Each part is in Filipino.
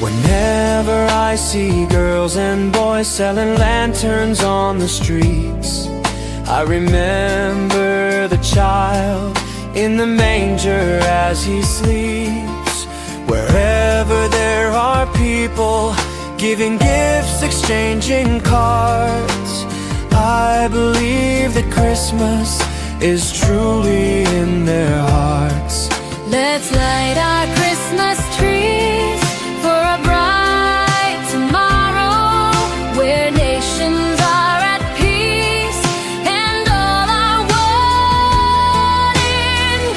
Whenever I see girls and boys selling lanterns on the streets, I remember the child in the manger as he sleeps. Wherever there are people giving gifts, exchanging cards, I believe that Christmas is truly in their hearts. Let's light our Christmas trees for a bright tomorrow, where nations are at peace and all are one in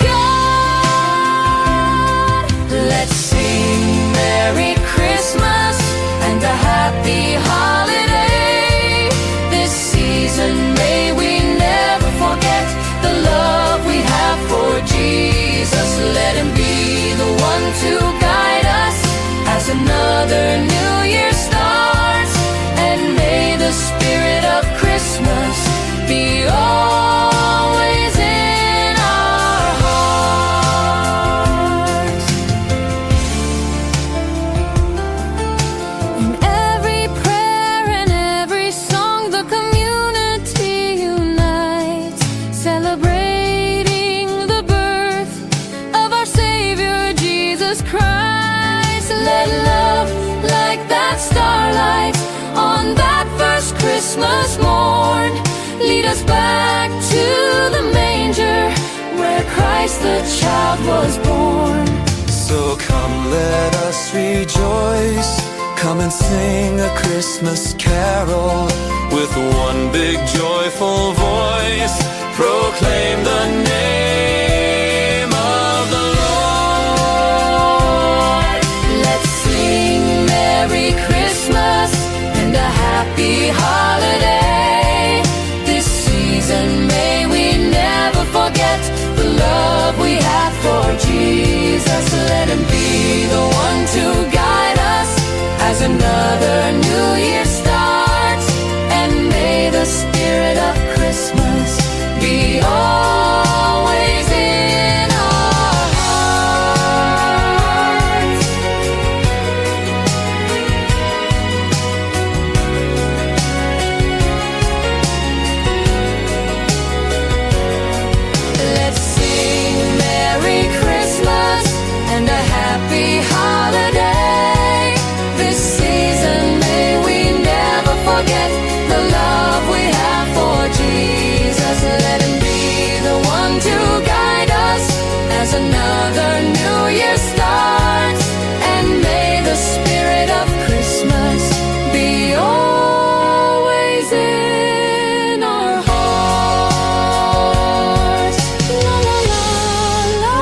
God. Let's sing Merry Christmas and a Happy Holiday. This season may we never forget the love we have for Jesus. Let him be the one to guide us as another new year starts, and may the spirit of Christmas be always in our hearts. In every prayer and every song, the community unites, celebrating the birth of our Savior Jesus Christ. Let love, like that starlight on that first Christmas morn, lead us back to the manger where Christ the child was born. So come, let us rejoice. Come and sing a Christmas carol with one big joyful voice. Proclaim the name of the Lord. Let's sing Merry Christmas and a Happy Holiday. This season may we never forget the love we have for Jesus. Let him be the one to guide us as another new year starts, and may the spirit of Christmas be always in our hearts. Let's sing Merry Christmas and a Happy Holiday. This season may we never forget the love we have for Jesus. Let him be the one to guide us as another new year starts, and may the spirit of Christmas be always in our hearts. La la la la.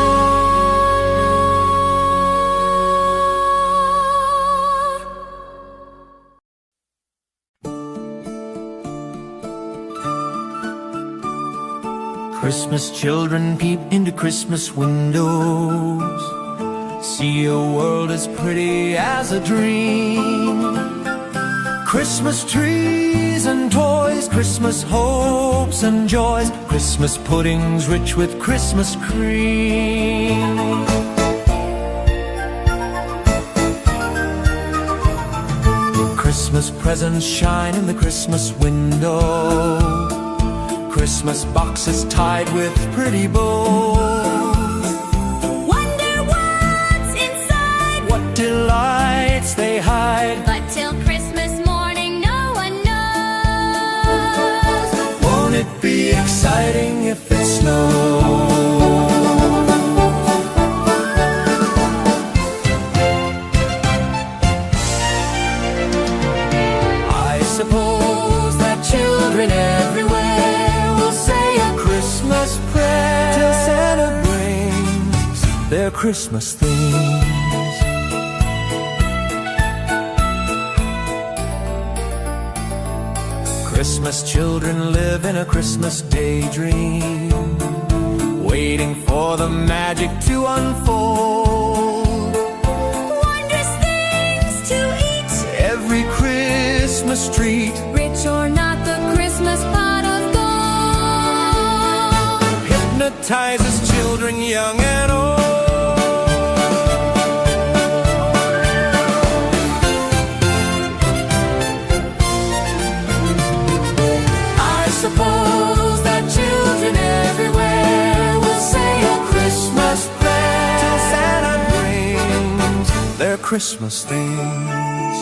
Christmas children peep into Christmas windows, see a world as pretty as a dream. Christmas trees and toys, Christmas hopes and joys, Christmas puddings rich with Christmas cream. Christmas presents shine in the Christmas window, Christmas boxes tied with pretty bows. Wonder what's inside, What delights they hide, but till Christmas morning no one knows. won't it be exciting if it snows? I suppose that children everywhere will say a Christmas prayer till Santa brings their Christmas things. Christmas children live in a Christmas daydream, waiting for the magic to unfold. Wondrous things to eat, Every Christmas treat rich or not, the Christmas pot of gold hypnotizes children young and old. Christmas things.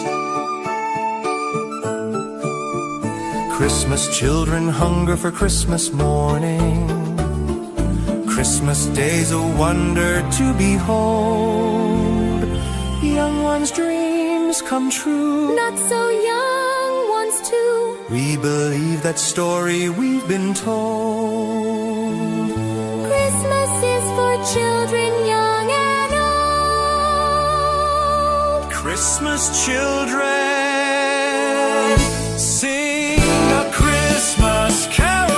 Christmas children hunger for Christmas morning. Christmas day's a wonder to behold. Young ones' dreams come true. Not so young ones too. We believe that story we've been told. Christmas is for children young and old. Christmas children, sing a Christmas carol.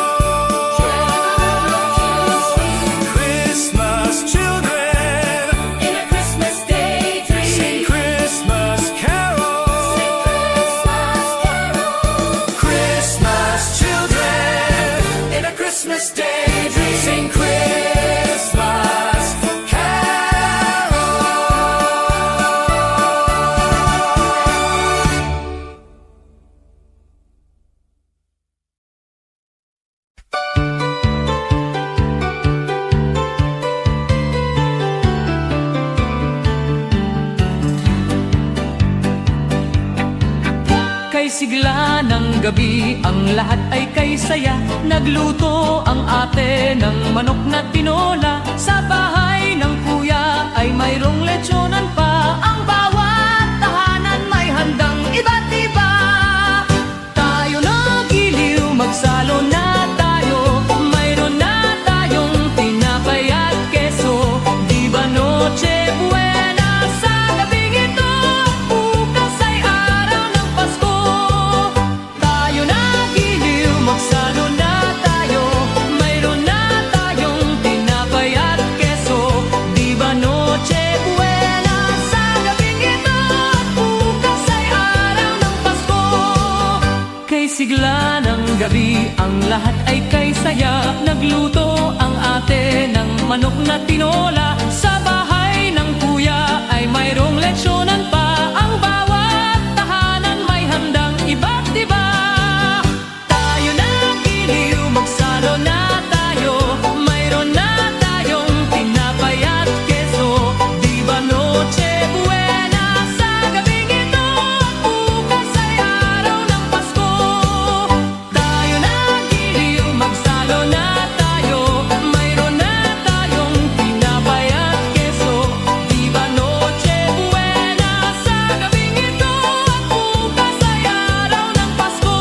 Christmas children, In a Christmas daydream. sing Christmas carols. Christmas children, in a Christmas daydream, sing Christmas Kay sigla ng gabi, ang lahat ay kay saya. Nagluto ang ate ng manok na tinola. Sa bahay ng kuya ay mayroong lechonan pa. Ang bawat tahanan may handang iba't iba. Tayo na giliw, magsalo na tayo. Mayroon na tayong tinapay at keso. Di ba Noche Buena sa gabing ito? Bukas ay araw ng Pasko. Tayo na giliw, magsalo na tayo. Mayroon na tayong tinapay at keso. Di ba Noche Buena sa gabing ito? Bukas ay araw ng Pasko. Kay sigla ng gabi, ang lahat ay kay saya. Nagluto ang ate ng manok na tinola. Sa bahay ng kuya ay mayroong lechonan pa. Ang bawat tahanan may handang iba't iba. Tayo na giliw, magsalo na tayo. Mayroon na tayong tinapay at keso. Di ba Noche Buena sa gabing ito? Bukas ay araw ng Pasko. Tayo na giliw, magsalo na tayo. Mayroon na tayong tinapay at keso. Di ba Noche Buena sa gabing ito? Bukas ay araw ng Pasko.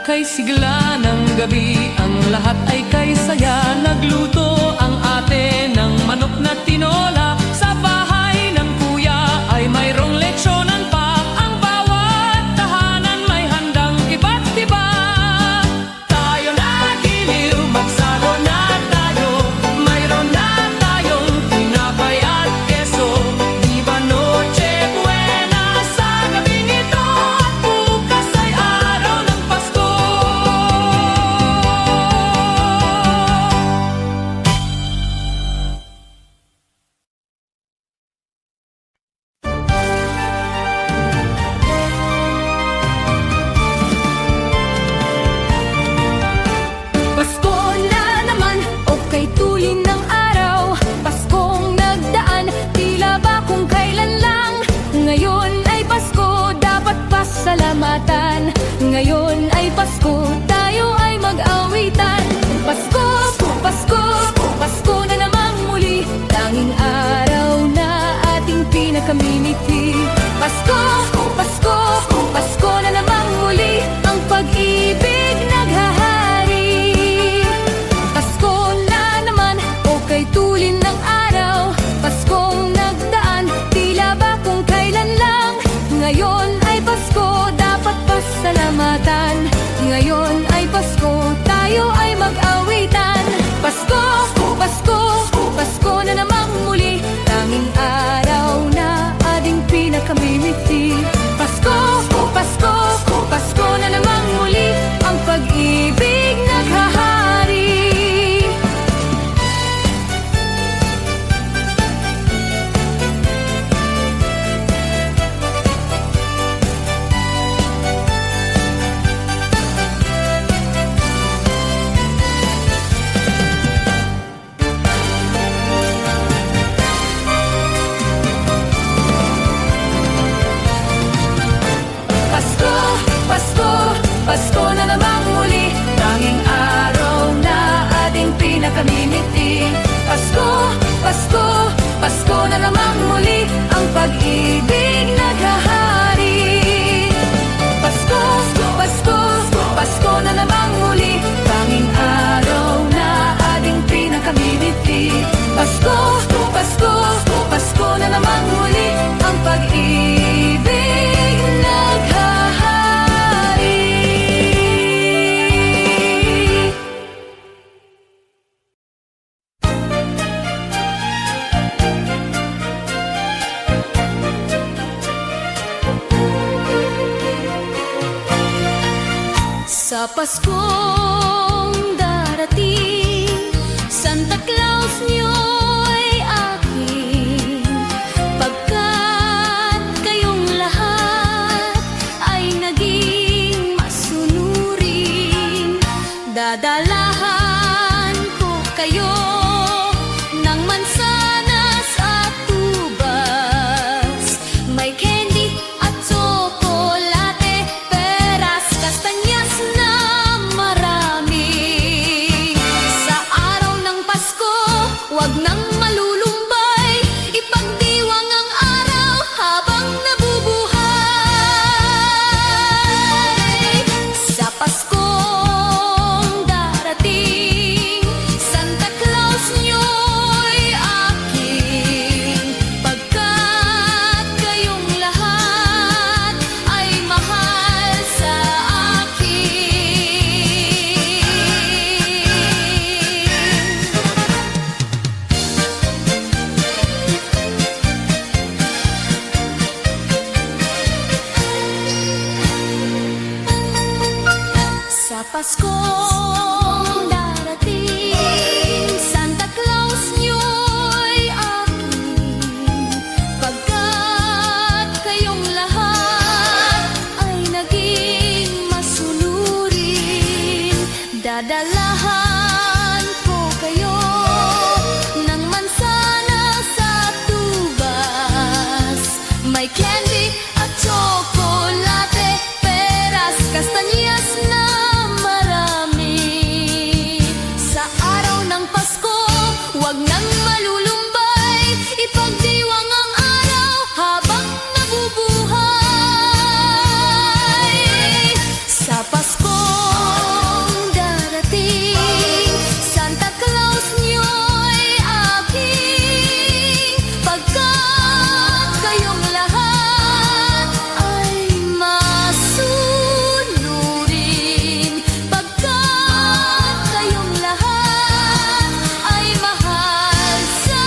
Kay sigla ng gabi, ang lahat ay kay saya. Nagluto ang ate ng manok na tinola. Sa bahay ng kuya ay mayroong lechonan pa. Ang bawat tahanan may handang iba't iba. Tayo na giliw, magsalo na tayo. Mayroon na tayong tinapay at keso. Di ba Noche Buena sa gabing ito? Bukas ay araw ng Pasko. Pasko na naman, okay tulin ng araw. Paskong nagdaan, tila ba kung kailan lang. Ngayon ay Pasko, dapat pasalamatan. Ngayon ay Pasko, tayo ay mag-awitan. Pasko, Pasko, Pasko na namang muli. Tanging araw na ating pinakamimiti. Pasko, Pasko, Pasko na namang muli. Ang pag-ibig naghahari. Pasko na naman, okay tulin ng araw. Paskong nagdaan, tila ba kung kailan lang. Ngayon ay Pasko, dapat pasalamatan. Ngayon ay Pasko, tayo ay mag-awitan. Pasko, Pasko, Pasko na namang muli. Tanging araw na ating pinakamimiti. Sa Paskong darating, Santa Claus niyo'y aking, pagkat kayong lahat ay naging masunurin. Dadalahan ko kayo ng mansanas at tubas, may candy at tsokolate, peras, kastanyas na marami. Sa araw ng Pasko, wag nang malulumbay, ipagdiwang ang araw habang nabubuhay. Sa Paskong darating, Santa Claus niyo'y aking, pagkat kayong lahat ay mahal sa akin. Sa Paskong darating, Santa Claus niyo'y aking, pagkat kayong lahat ay naging masunurin. Dadalahan ko kayo ng mansanas at tubas, may candy at tsokolate, peras, kastanyas na marami. Sa araw ng Pasko, wag nang malulumbay, ipagdiwang ang araw habang nabubuhay. Sa Paskong darating, Santa Claus niyo'y aking, pagkat kayong lahat ay masunurin. Pagkat kayong lahat ay mahal sa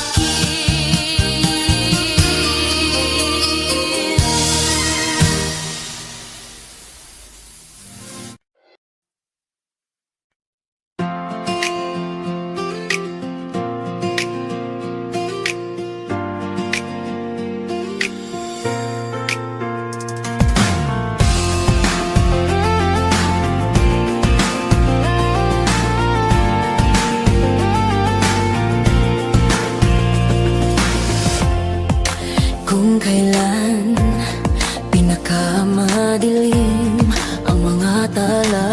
akin. Kung kailan pinakamadilim ang mga tala,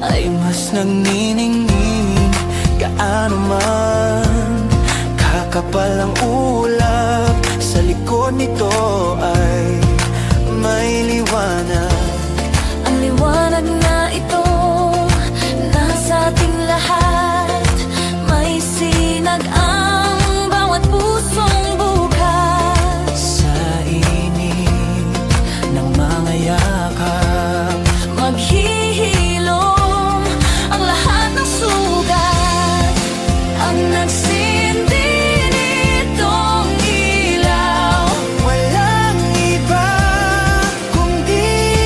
Ay mas nagniningning gaano man kakapal ang ulap, sa likod nito ay may liwanag. ang liwanag na ito nasa ating lahat, may sinag ang bawat pusong bukas. Sa init ng mga yakap, Maghihilom ang lahat ng sugat, ang nagsindi nitong ilaw. walang iba kundi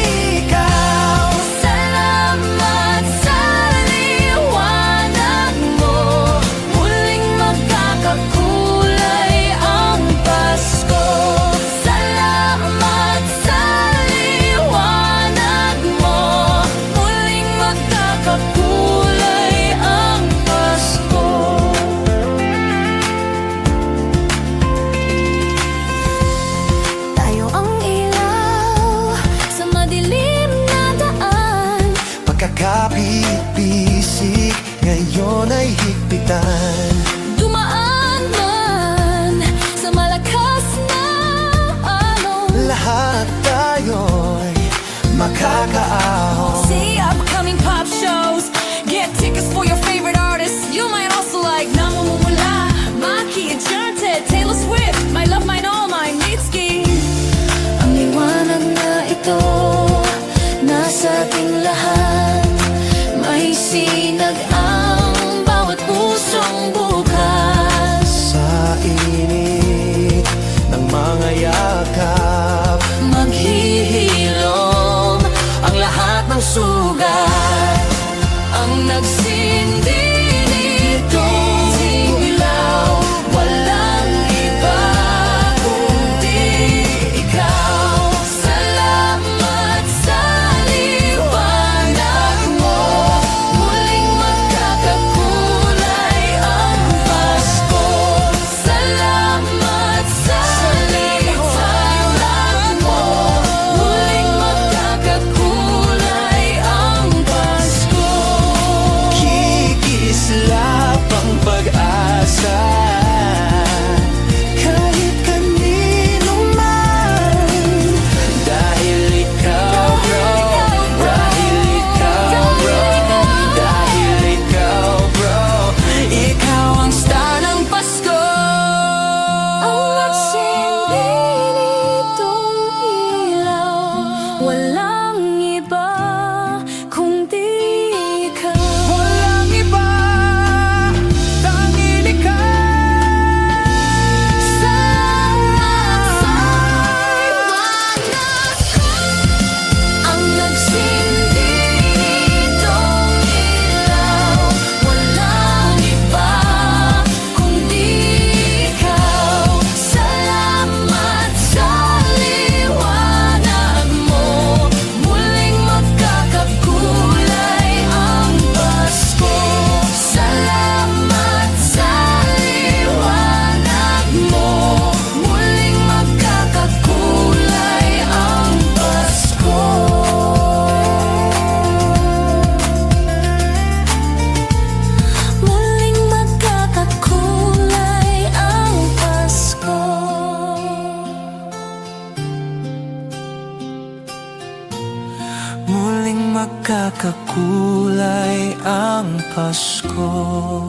nagkakakulay ang Pasko.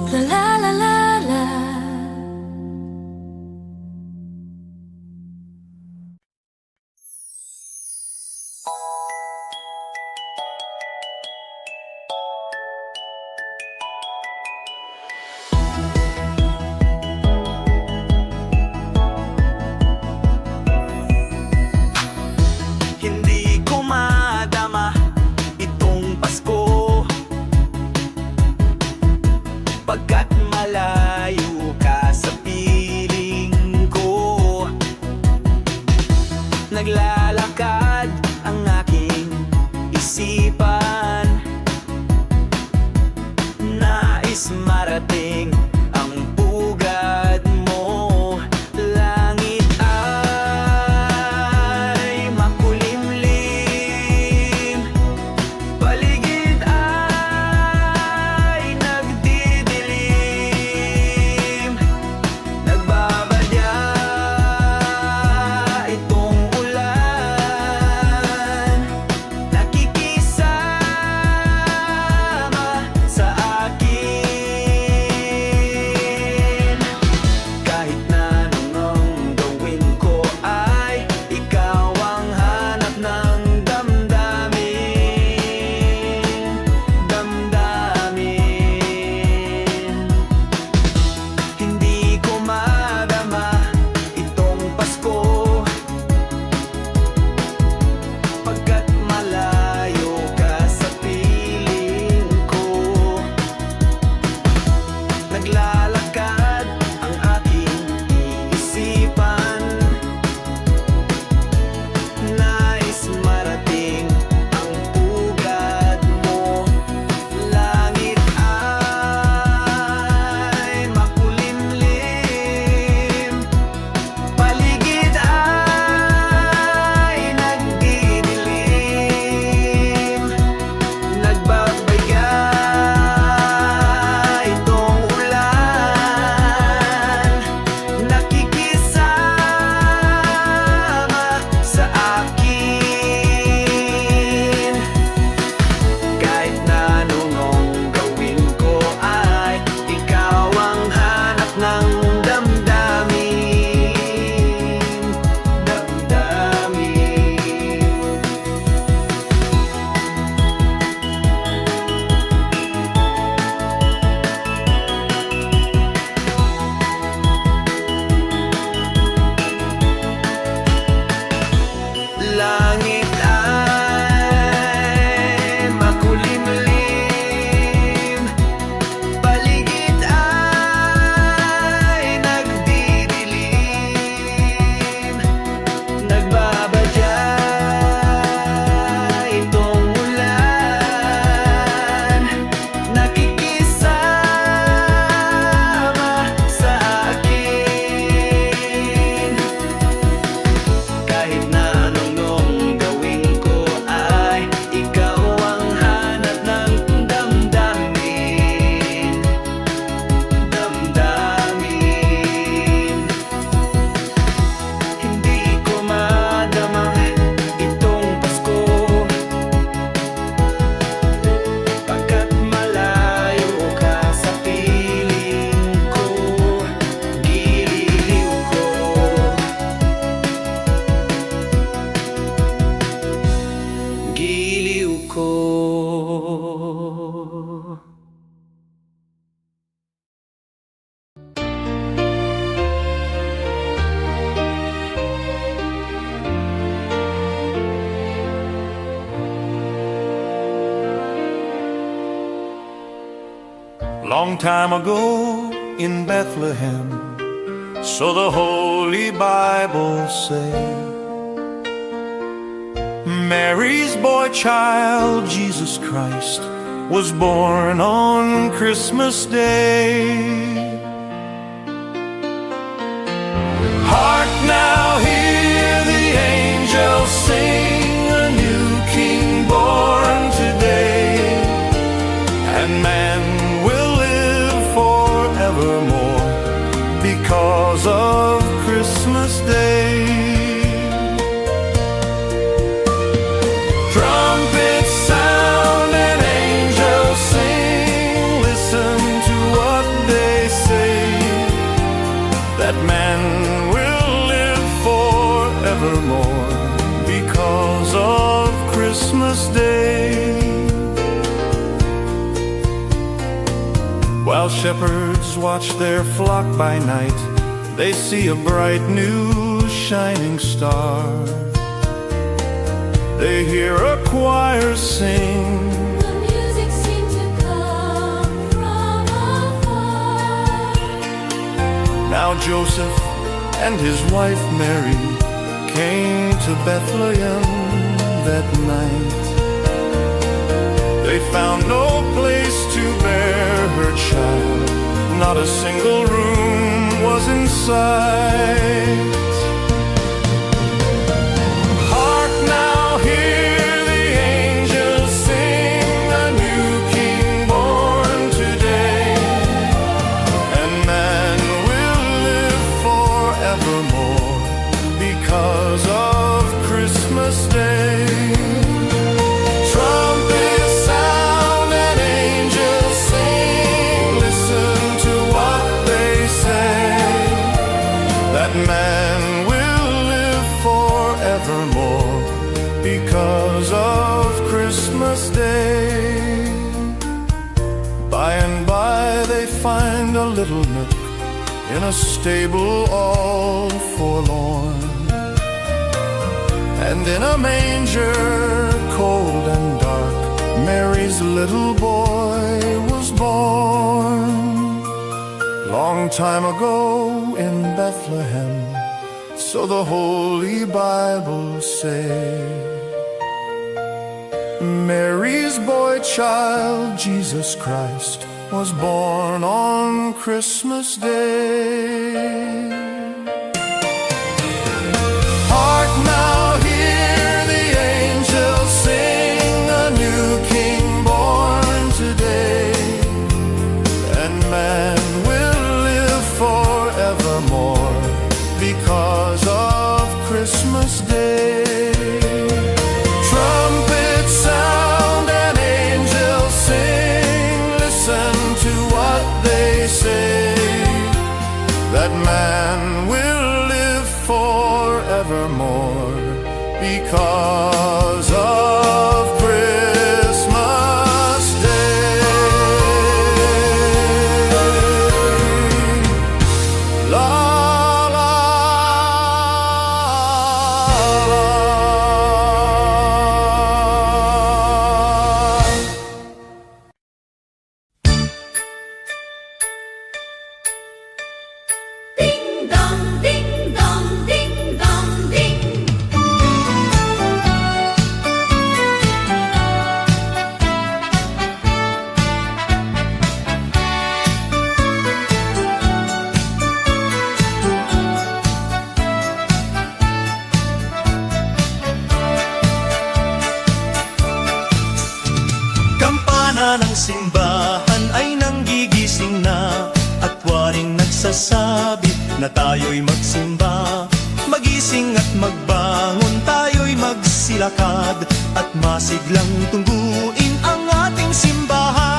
La la la la la. Hindi ko madama itong Pasko, pagkat malayo ka sa piling ko. Naglalakad ang aking isipan, nais marating ang pugad mo. Langit ay makulimlim, paligid ay nagdidilim. Nagbabadya itong ulan, nakikisama sa akin. Kahit na anong gawin ko ay ikaw ang hanap ng damdamin. Hindi ko madama itong Pasko, pagkat malayo ka sa piling ko. Naglalakad ang aking isipan, nais marating ang pugad mo. Langit ay makulimlim, paligid ay nagdidilim. Nagbabaya itong ulan, nakikisama sa akin. Kahit na anong gawin ko ay ikaw ang hanap ng damdamin. Langit ay makulimlim, paligid ay nagdidilim. Nagbabadya itong ulan, nakikisama sa akin. Kahit na anong gawin ko ay ikaw ang hanap ng damdamin. Hindi ko madama itong Pasko, pagkat malayo ka sa piling ko. Giliw ko, giliw ko. Long time ago in Bethlehem, so the Holy Bible say, Mary's boy child, Jesus Christ, was born on Christmas Day. Hark now, hear the angels sing, a new King born today, and man will live forevermore because of Christmas Day. Trumpets sound Christmas Day. While shepherds watch their flock by night, they see a bright new shining star. They hear a choir sing, The music seemed to come from afar. now Joseph and his wife Mary came to Bethlehem that night. They found no place to bear her child, not a single room was in sight. Hark now, hear the angels sing, a new king born today, and man will live forevermore because of Christmas Day. Trumpets sound and angels sing, listen to what they say, that man will live forevermore because of Christmas Day. By and by they find a little nook in a stable all forlorn, and in a manger cold and dark, Mary's little boy was born. Long time ago in Bethlehem, so the Holy Bible say, Mary's boy child, Jesus Christ, was born on Christmas Day. Hark now, hear the angels sing, a new king born today, and man will live forevermore because of Christmas Day. Trumpets sound and angels sing, listen to what they say, that man will live forevermore because of Christmas Day. La la la. Ding dong, ding dong, ding dong, ding. Kampana ng simbahan ay nanggigising na, at waring nagsasabi na tayo'y magsimba. Magising at magbangon, tayo'y magsilakad, at masiglang tungguin ang ating simbahan.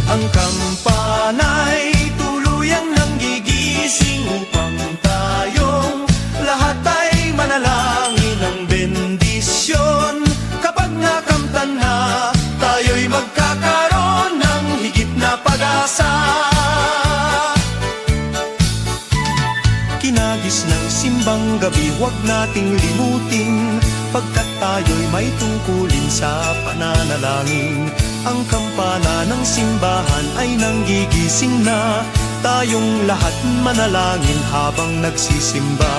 Ang kampana'y tuluyang nanggigising upang tayong lahat ay manalangin ng bendisyon. Kapag nakamtan na, tayo'y magkakaroon ng higit na pag-asa. Kinagis ng simbang gabi, huwag nating limutin, pagkat tayo'y may tungkulin sa pananalangin. Ang kampana ng simbahan ay nanggigising na, tayong lahat manalangin habang nagsisimba.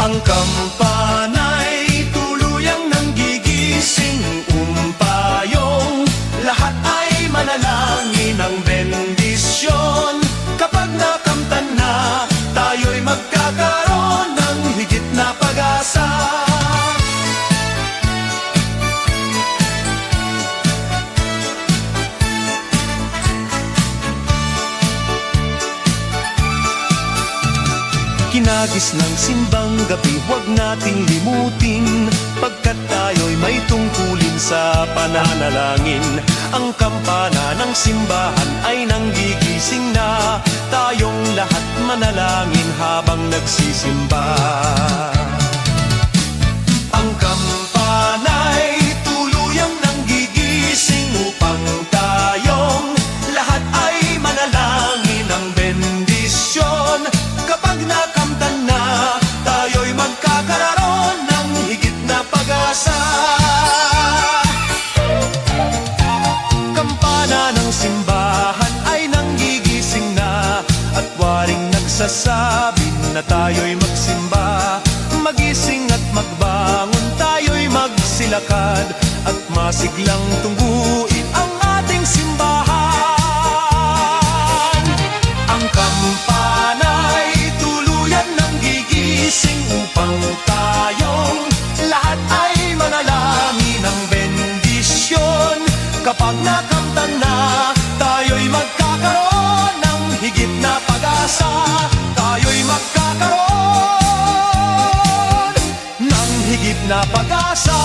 Ang kampana'y tuluyang nanggigising, umpayong lahat ay manalangin ng bendisyon. Kapag nakamtan na, tayo'y magkakaroon ng higit na pag-asa. Kinagis ng simbang gabi, huwag nating limutin, pagkat tayo'y may tungkulin sa pananalangin. Ang kampana ng simbahan ay nanggigising na, tayong lahat manalangin habang nagsisimba. nagsasabing na tayo'y magsimba. Magising at magbangon, tayo'y magsilakad at masiglang tungguin ang ating simbahan. Ang kampana'y tuluyan ng gigising upang tayong lahat ay manalangin ng bendisyon. Kapag nakamtan na, tayo'y magkakaroon ng higit na pag-asa. Tayo'y magkakaroon ng higit na pag-asa.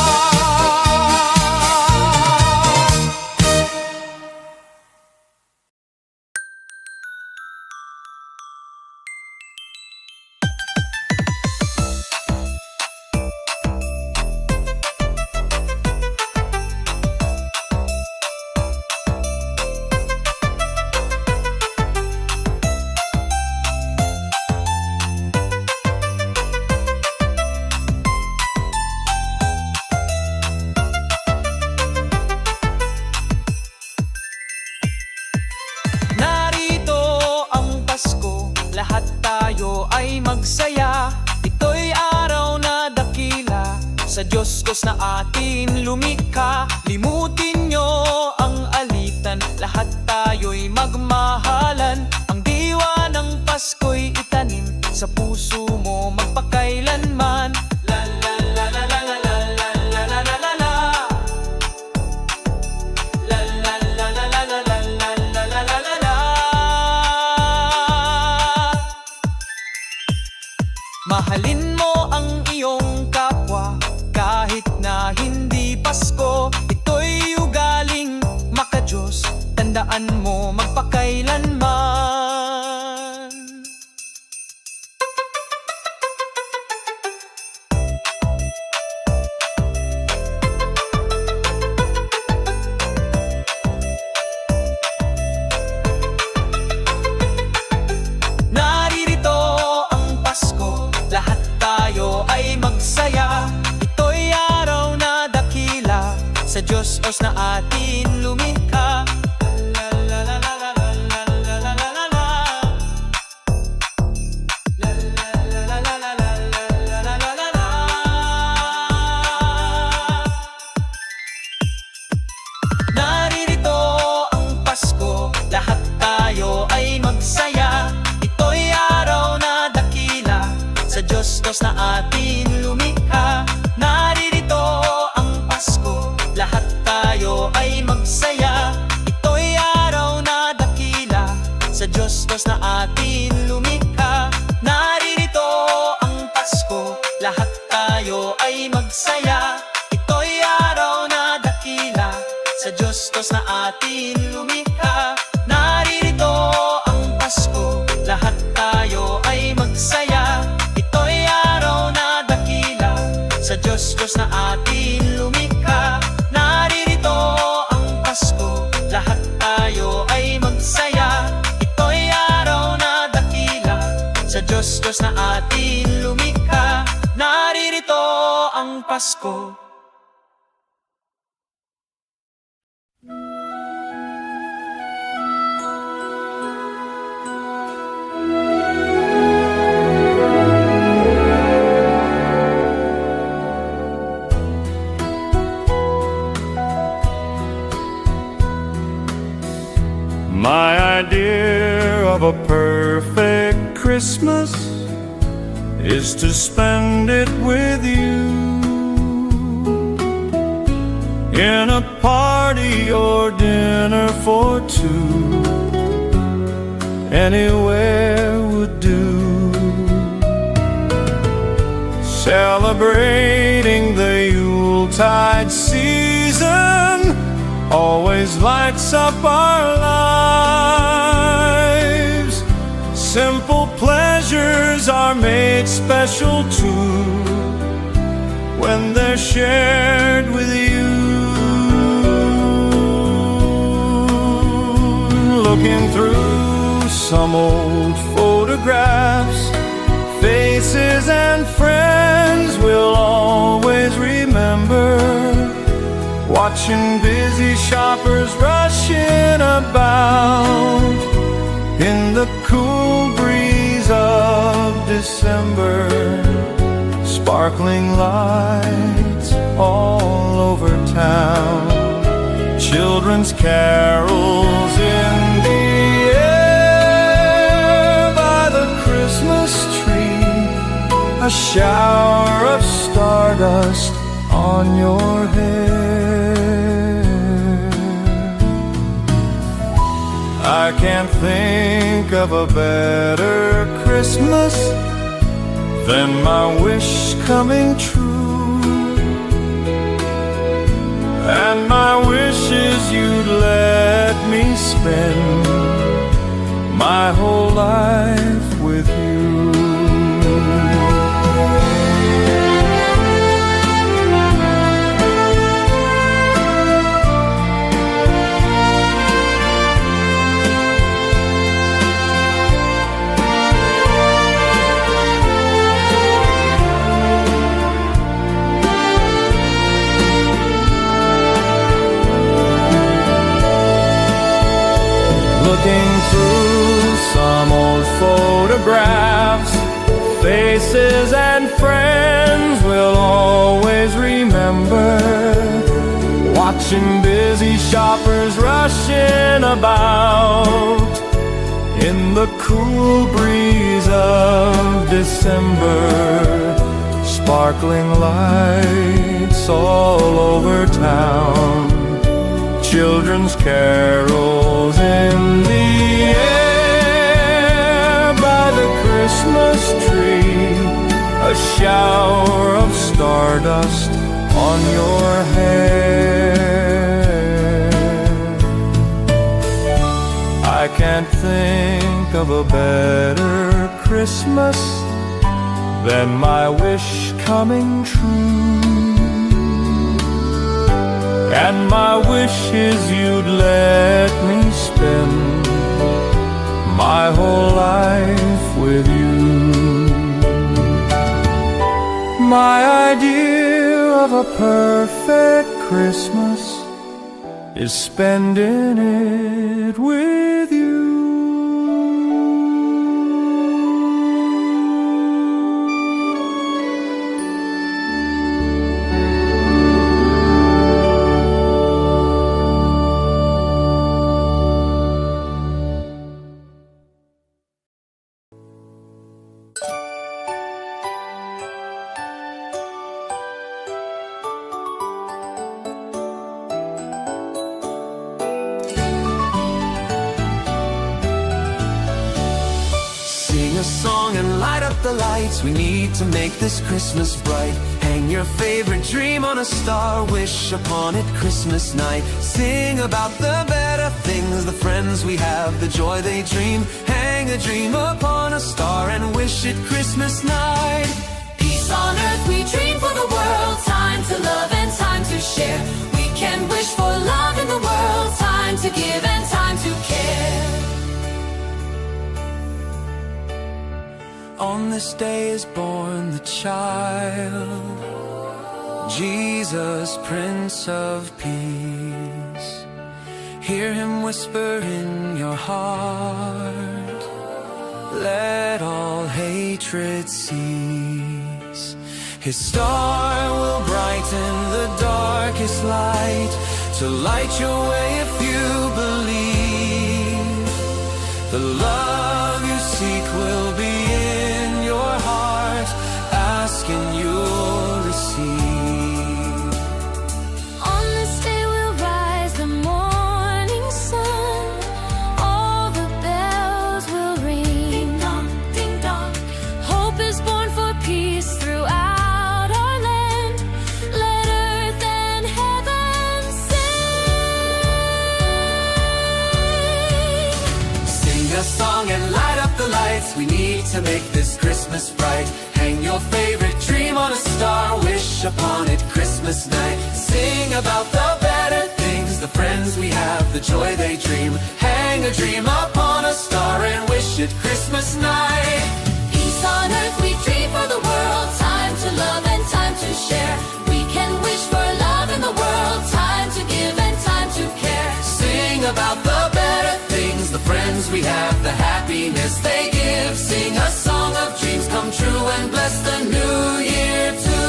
Lahat tayo ay magsaya. Ito'y araw na dakila sa Diyos Diyos na atin lumikha. Limutin nyo ang alitan, lahat tayo'y magmahalan. Ang diwa ng Pasko'y itanim sa puso mo magpakailanman. La la la la la la la la la la la la la. La la la la la la la la la la la la. Mahalin mo ang iyong kapwa kahit na hindi Pasko. Ito'y ugaling makadiyos, tandaan mo magpakailanman. Naririto ang Pasko, lahat tayo ay magsaya. Ito'y araw na dakila sa Diyos Diyos na atin lumikha. La la la la la la la la la la la la. La la la la la la la la la la la la. Naririto ang Pasko, lahat tayo ay magsaya. Ito'y araw na dakila sa Diyos Diyos na atin lumikha. Naririto ang Pasko, lahat tayo ay magsaya. Ito'y araw na dakila sa Diyos Diyos na atin lumikha. Naririto ang Pasko, lahat tayo ay magsaya. Ito'y araw na dakila sa Diyos Diyos na atin lumikha. Naririto ang Pasko, lahat tayo ay magsaya. Ito'y araw na dakila sa Diyos Diyos na atin lumikha. Naririto ang Pasko, lahat tayo ay magsaya. Ito'y araw na dakila sa Diyos Diyos na atin lumikha. Naririto ang Pasko. My idea of a perfect Christmas is to spend it with you, in a party or dinner for two. Anywhere would do. Celebrating the Yuletide season always lights up our lives. Simple pleasures are made special too when they're shared with you. Looking through some old photographs, faces and friends we'll always remember. Watching busy shoppers rushing about in the cool breeze breeze of December, sparkling lights all over town, children's carols in the air by the Christmas tree, a shower of stardust on your hair. I can't think of a better Christmas than my wish coming true. And my wish is you'd let me spend my whole life with you. Looking through some old photographs, faces and friends we'll always remember. Watching busy shoppers rushing about in the cool breeze of December, sparkling lights all over town, children's carols in the air by the Christmas tree, a shower of stardust on your hair. I can't think of a better Christmas than my wish coming true. And my wish is you'd let me spend my whole life with you. My idea of a perfect Christmas is spending it with you. Sing a song and light up the lights. We need to make this Christmas bright. Hang your favorite dream on a star. Wish upon it Christmas night. Sing about the better things, the friends we have, the joy they dream. Hang a dream upon a star and wish it Christmas night. Peace on earth we dream for the world. Time to love and time to share. We can wish for love in the world. Time to give and time to care. On this day is born the child, Jesus, Prince of Peace. Hear him whisper in your heart, let all hatred cease. His star will brighten the darkest light, to light your way if you believe. The love you seek will be in your heart, ask and you'll receive. On this day will rise the morning sun. All the bells will ring. Ding dong, ding dong. Hope is born for peace throughout our land. Let earth and heaven sing. Sing a song and light up the lights. We need to make this Christmas bright. Hang your favorite dream on a star. Wish upon it Christmas night. Sing about the better things, the friends we have, the joy they dream. Hang a dream upon a star and wish it Christmas night. Peace on earth we dream for the world. Time to love and time to share. We can wish for love in the world. Time to give and time to care. Sing about the better things, the friends we have, the happiness they give. Sing a song of dreams come true and bless the new year too.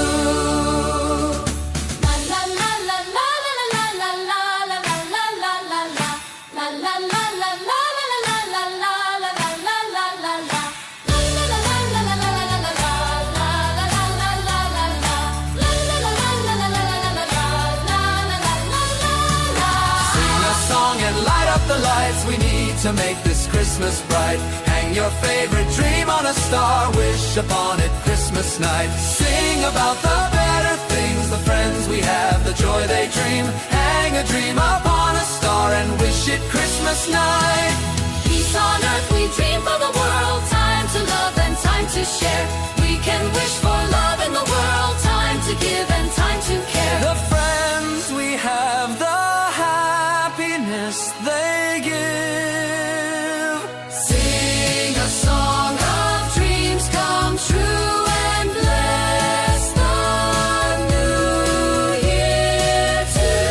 La la la la la la la la la la la la la la la. La la la la la la la la la la la la la la la. La la la la la la la la la la. La la la la la la la. La la la la la la la la la la. La la la la la la. Sing a song and light up the lights we need to make this Christmas bright. Hang your favorite dream on a star, wish upon it Christmas night. Sing about the better things, the friends we have, the joy they dream. Hang a dream upon a star and wish it Christmas night. Peace on earth we dream for the world. Time to love and time to share. We can wish for love in the world. Time to give and time to care. The friends we have, the happiness they give. Sing a song of dreams come true and bless the new year too.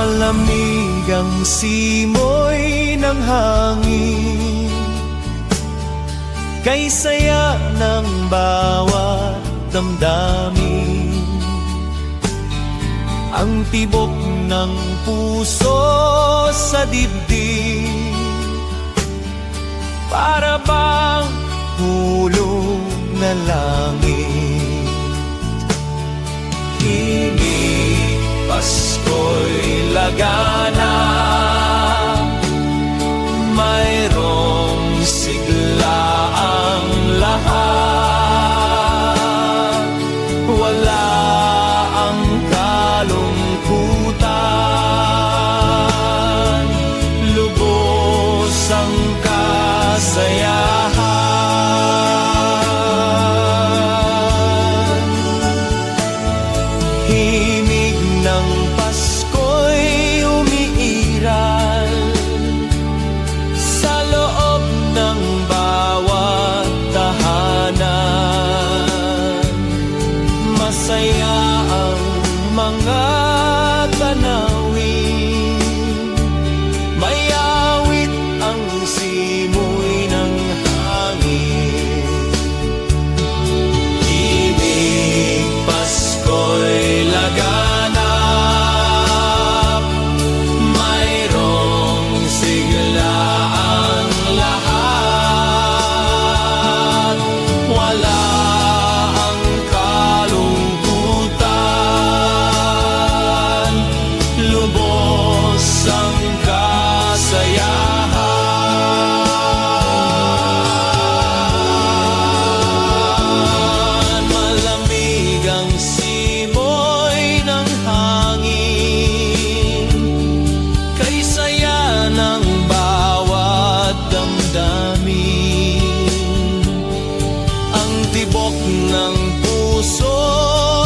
Malamig ang simoy ng hangin, kay saya ng bawat damdamin. Ang tibok ng puso sa dibdib, para bang hulog na langit. Himig, Pasko'y lagana, mayroong sigla ang lahat. Wala ang kalungkutan, lubos ang kasayahan. Himig ng Pasko'y umiiral sa loob ng bawat tahanan. Masaya ang mga tanawin, may awit ang simoy ng hangin. Himig, Pasko'y laganap, mayroong sigla ang lahat. Wala ang kalungkutan, lubos ang kasayahan. Malamig ang simoy ng hangin, kay saya ng bawat damdamin. Ang tibok ng puso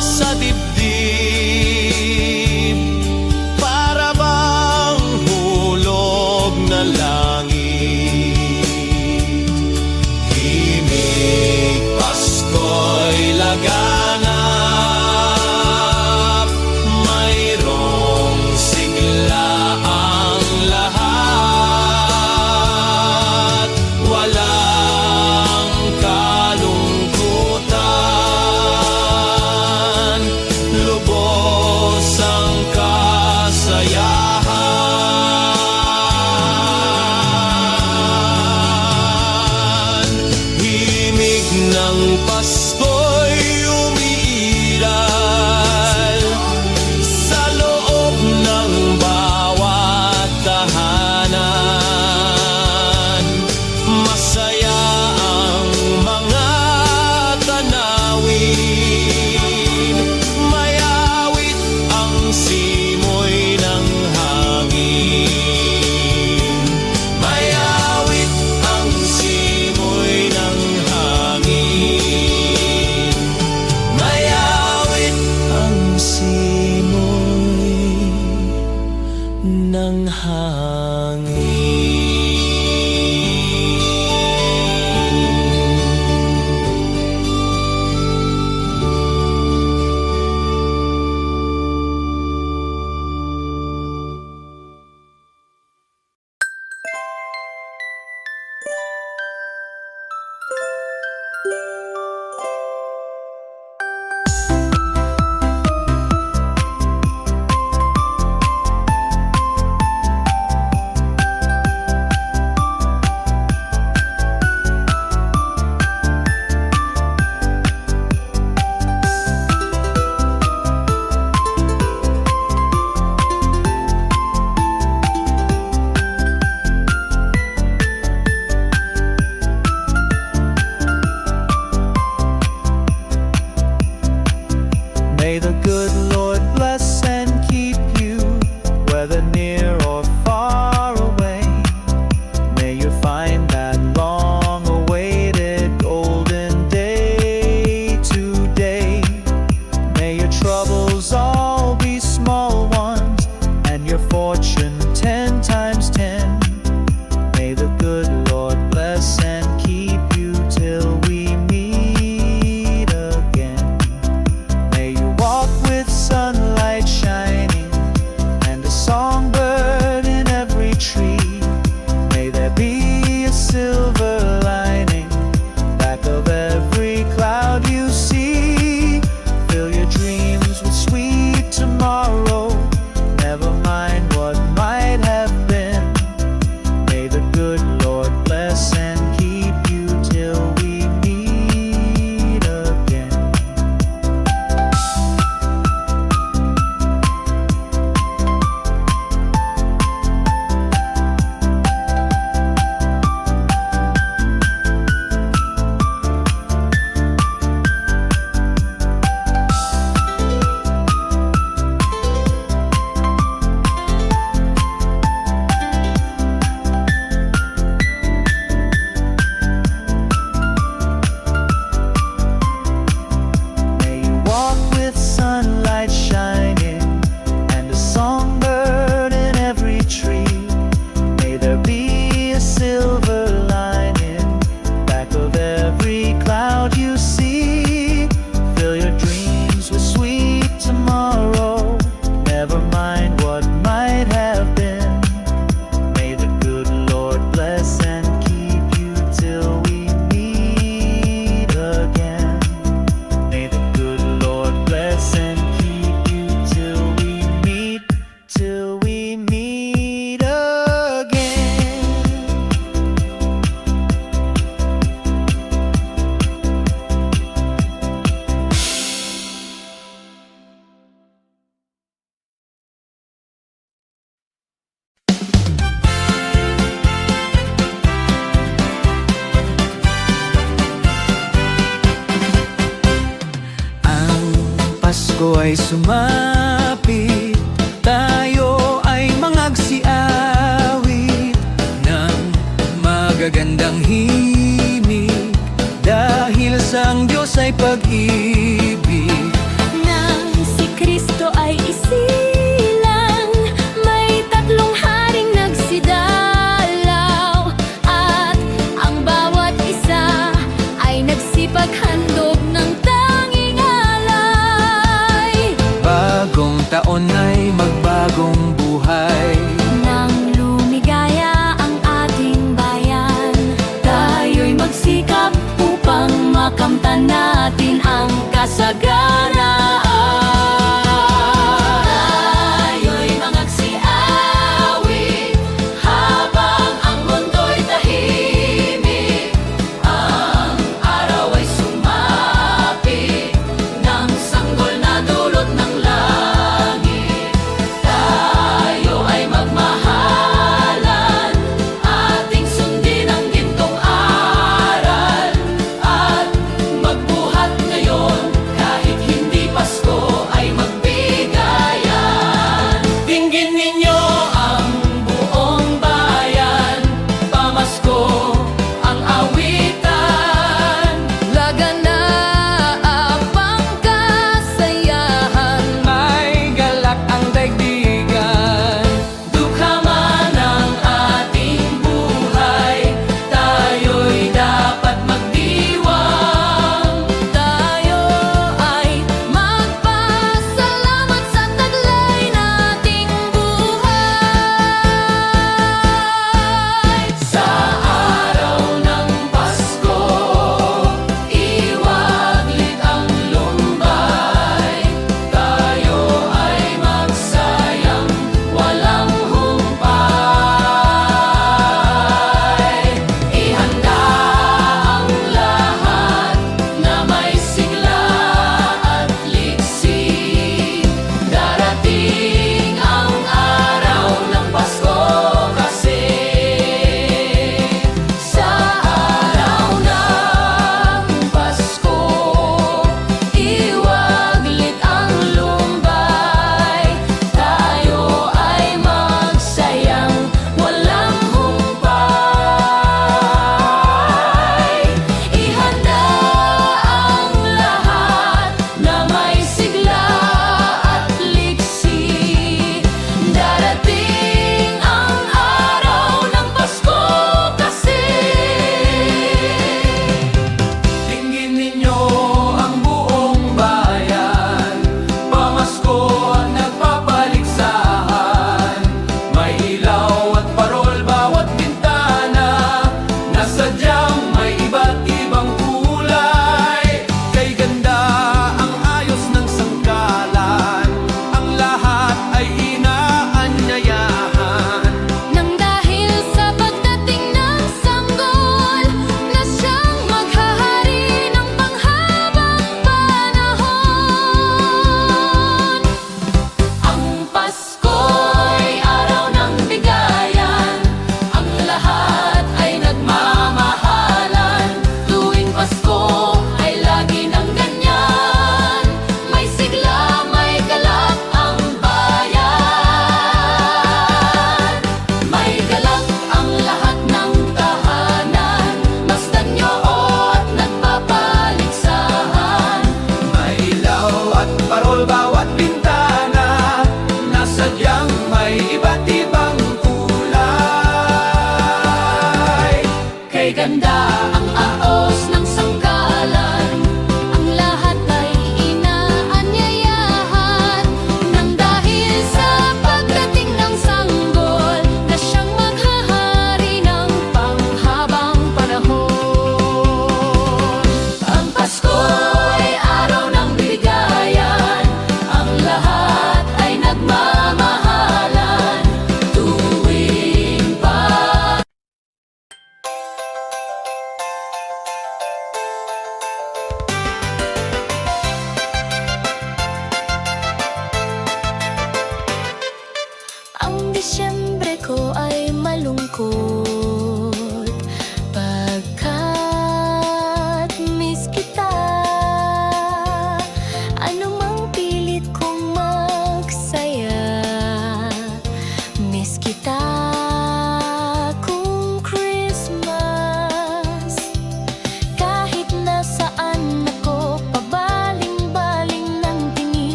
sa dibdib, para bang hulog na langit. Himig, Pasko'y laganap, mayroong sigla ang lahat. Walang kalungkutan, lubos ang kasayahan. Himig ng Pasko'y umiiral sa loob ng bawat tahanan. Masaya ang mga tanawin, may awit ang simoy ng hangin. May awit ang simoy ng hangin. May awit ang simoy ng hangin. May the good Lord bless and keep you, whether near or far away. May you find that long-awaited golden day today. May your troubles all be small ones, and your fortune 10 times 10. May the good Lord bless and keep you till we meet again. May you walk with sunlight shining and a song Pasko ay sumapit, tayo ay mangagsiawit ng magagandang himig, dahil sa ang Diyos ay pag-ibig. Nang si Kristo ay isilang, may tatlong haring nagsidalaw, at ang bawat isa ay nagsipaghandog ng tanging alay. Bagong taon ay magbagong buhay, Nang lumigaya ang ating bayan, tayo'y magsikap upang makamtan natin ang kasaganaan. Tayo'y mangagsiawit habang ang mundo'y tahimik. Ang araw ay sumapit ng sanggol na dulot ng langit. Tayo ay magmahalan, ating sundin ang gintong aral, at magbuhat ngayon kahit hindi Pasko.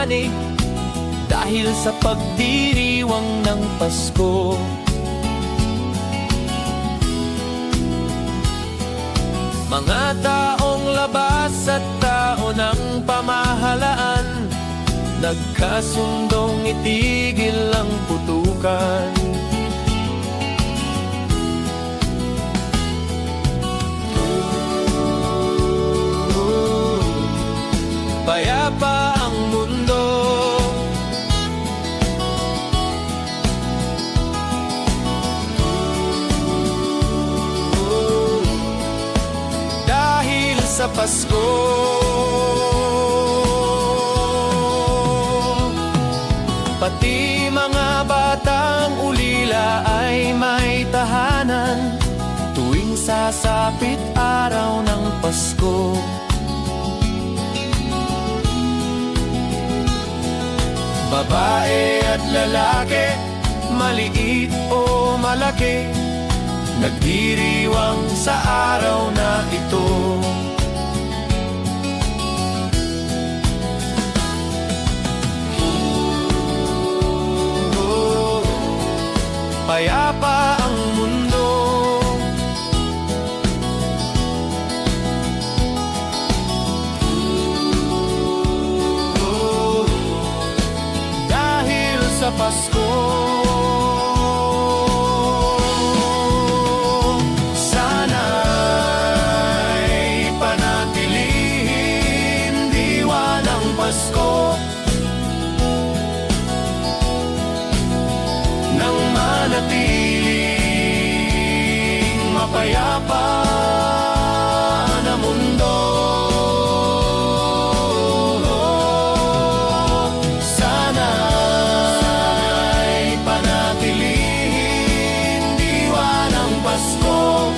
panig dahil sa pagdiriwang ng Pasko. Mga taong labas at tao ng pamahalaan, nagkasundong itigil ang putukan. Payapa ang mundo, dahil sa Pasko. Pati mga batang ulila ay may tahanan tuwing sasapit araw ng Pasko. Babae at lalaki, maliit o malaki, nagdiriwang sa araw na ito. Payapa ang mundo, dahil sa Pasko. Sana'y panatilihin diwa ng Pasko nang manatiling mapayapa na mundo. Sana'y panatilihin diwa ng Pasko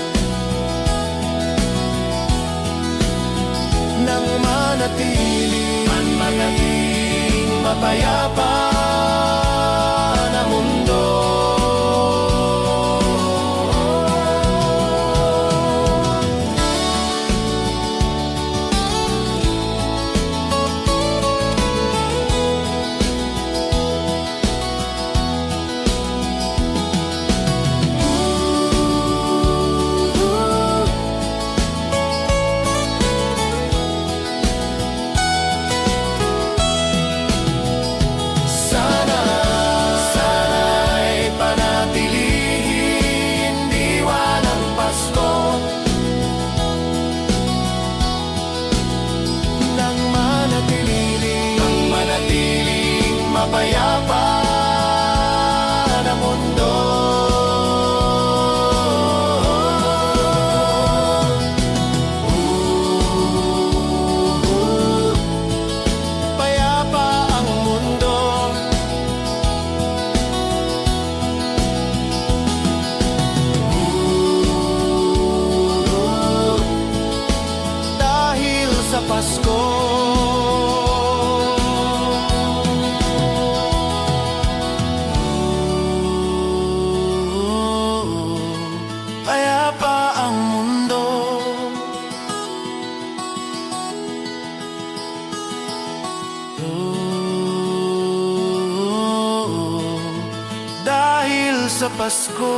nang manatiling mapayapa na mundo. Sana'y panatilihin diwa ng Pasko nang manatiling mapayapa na mundo. Payapa ang mundo, dahil sa Pasko. Payapa ang mundo, dahil sa Pasko.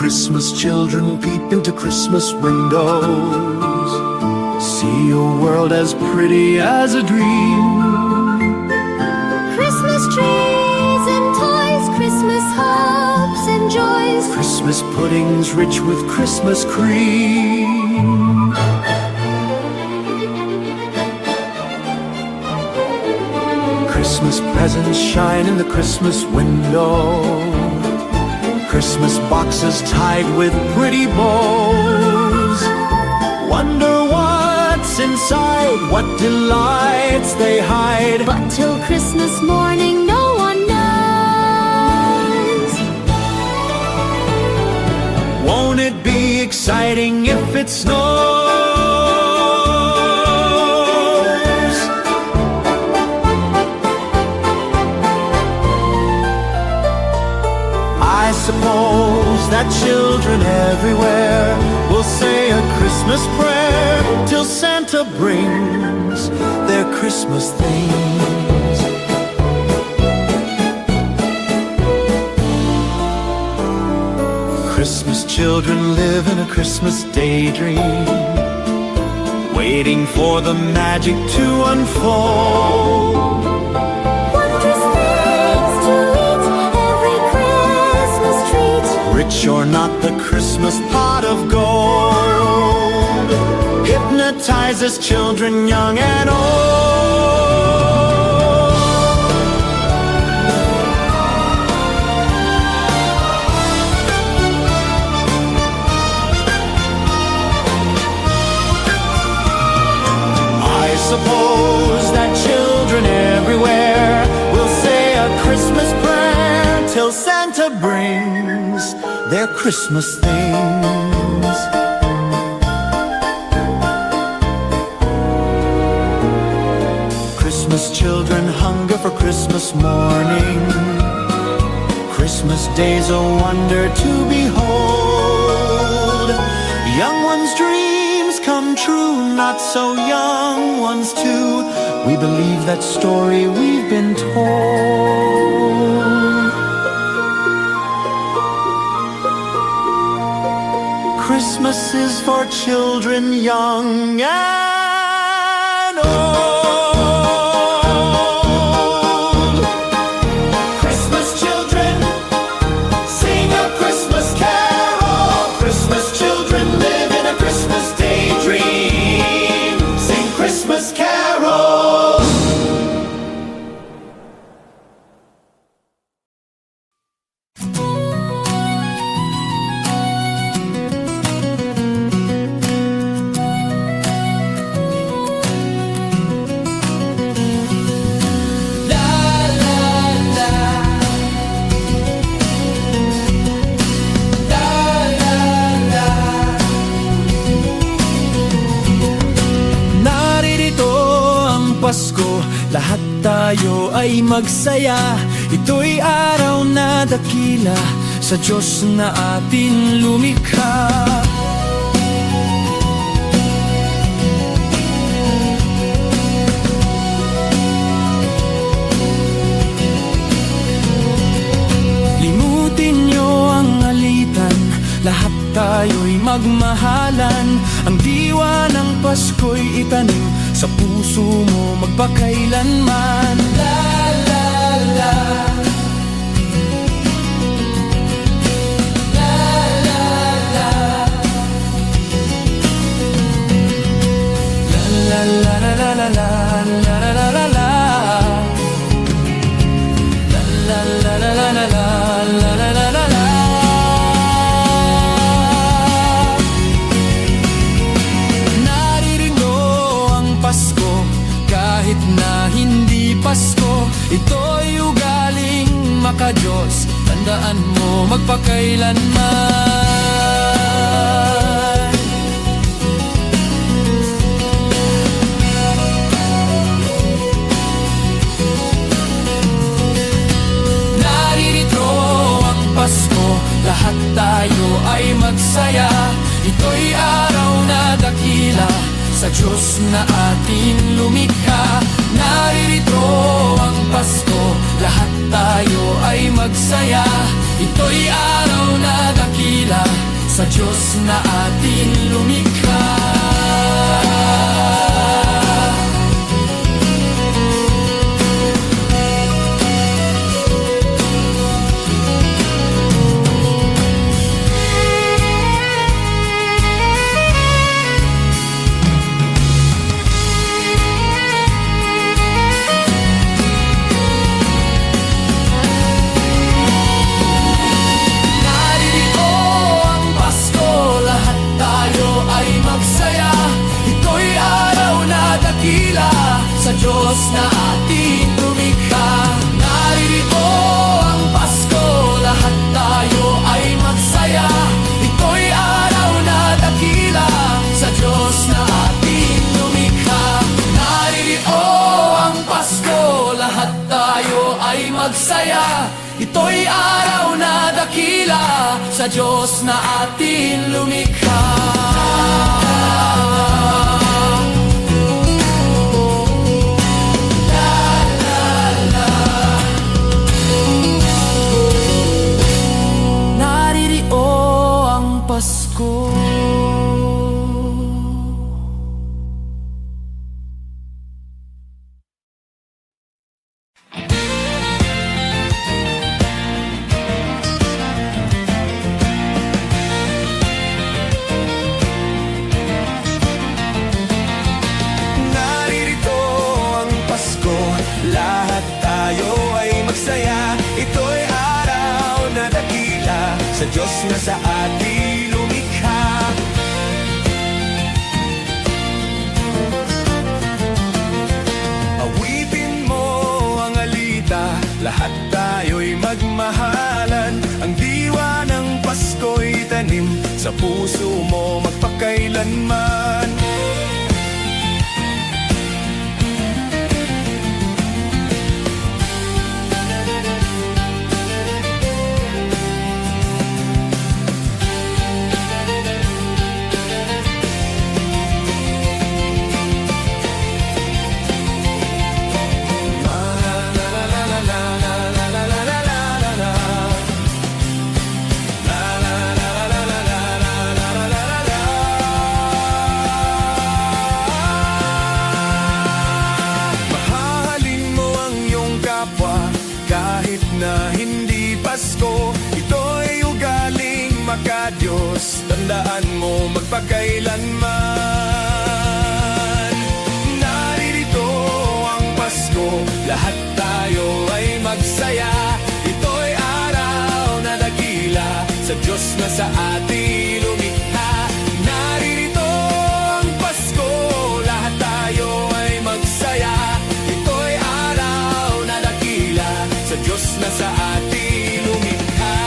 Christmas children peep into Christmas windows, see a world as pretty as a dream. Christmas trees and toys, Christmas hopes and joys. Christmas puddings rich with Christmas cream. Christmas presents shine in the Christmas window, Christmas boxes tied with pretty bows. Wonder what's inside, what delights they hide. But till Christmas morning, no one knows. Won't it be exciting if it snows? everywhere will say a Christmas prayer till Santa brings their Christmas things. Christmas children live in a Christmas daydream, waiting for the magic to unfold. Wondrous things to eat, every Christmas treat. Rich or not, the Christmas pot of gold hypnotizes children young and old. I suppose that children everywhere will say a Christmas prayer till Santa brings their Christmas things. Christmas children hunger for Christmas morning. Christmas day's a wonder to behold. Young ones' dreams come true, not so young ones too. We believe that story we've been told. Christmas is for children young and old. Christmas children, sing a Christmas carol. Christmas children live in a Christmas daydream. Sing Christmas carols. Pasko, lahat tayo ay magsaya. Ito'y araw na dakila sa Diyos na atin lumikha. Limutin niyo ang alitan, lahat tayo'y magmahalan. Ang diwa ng Pasko'y itanim sa puso mo magpakailanman. La la la, la la la, la la la la la la, la la la la la, la la la la la la, la la la la la. Kahit na hindi Pasko, ito'y ugaling maka-Diyos. Tandaan mo magpakailanman. Naririto ang Pasko, lahat tayo ay magsaya. Ito'y araw na dakila sa Diyos na ating lumikha. Naririto ang Pasko, lahat tayo ay magsaya. Ito'y araw na dakila sa Diyos na ating lumikha. Sa Diyos na ating lumikha. Naririto ang Pasko, lahat tayo ay magsaya. Ito'y araw na dakila sa Diyos na ating lumikha. Naririto ang Pasko, lahat tayo ay magsaya. Ito'y araw na dakila dakila sa Diyos na atin lumikha. Naririyo ang Pasko. Naririto ang Pasko, lahat tayo ay magsaya. Ito'y araw na dakila sa Diyos na sa atin lumikha. Awitin mo ang alita, lahat tayo'y magmahalan. Ang diwa ng Pasko'y tanim sa puso mo magpakailanman. Mahalin mo ang iyong kapwa kahit na hindi Pasko. Ito'y ugaling makadiyos, tandaan mo magpakailanman. Naririto ang Pasko, lahat tayo ay magsaya. Ito'y araw na dakila sa Diyos na sa atin lumikha. Naririto ang Pasko, lahat tayo ay magsaya. Ito'y araw na dakila sa Diyos na sa atin lumikha.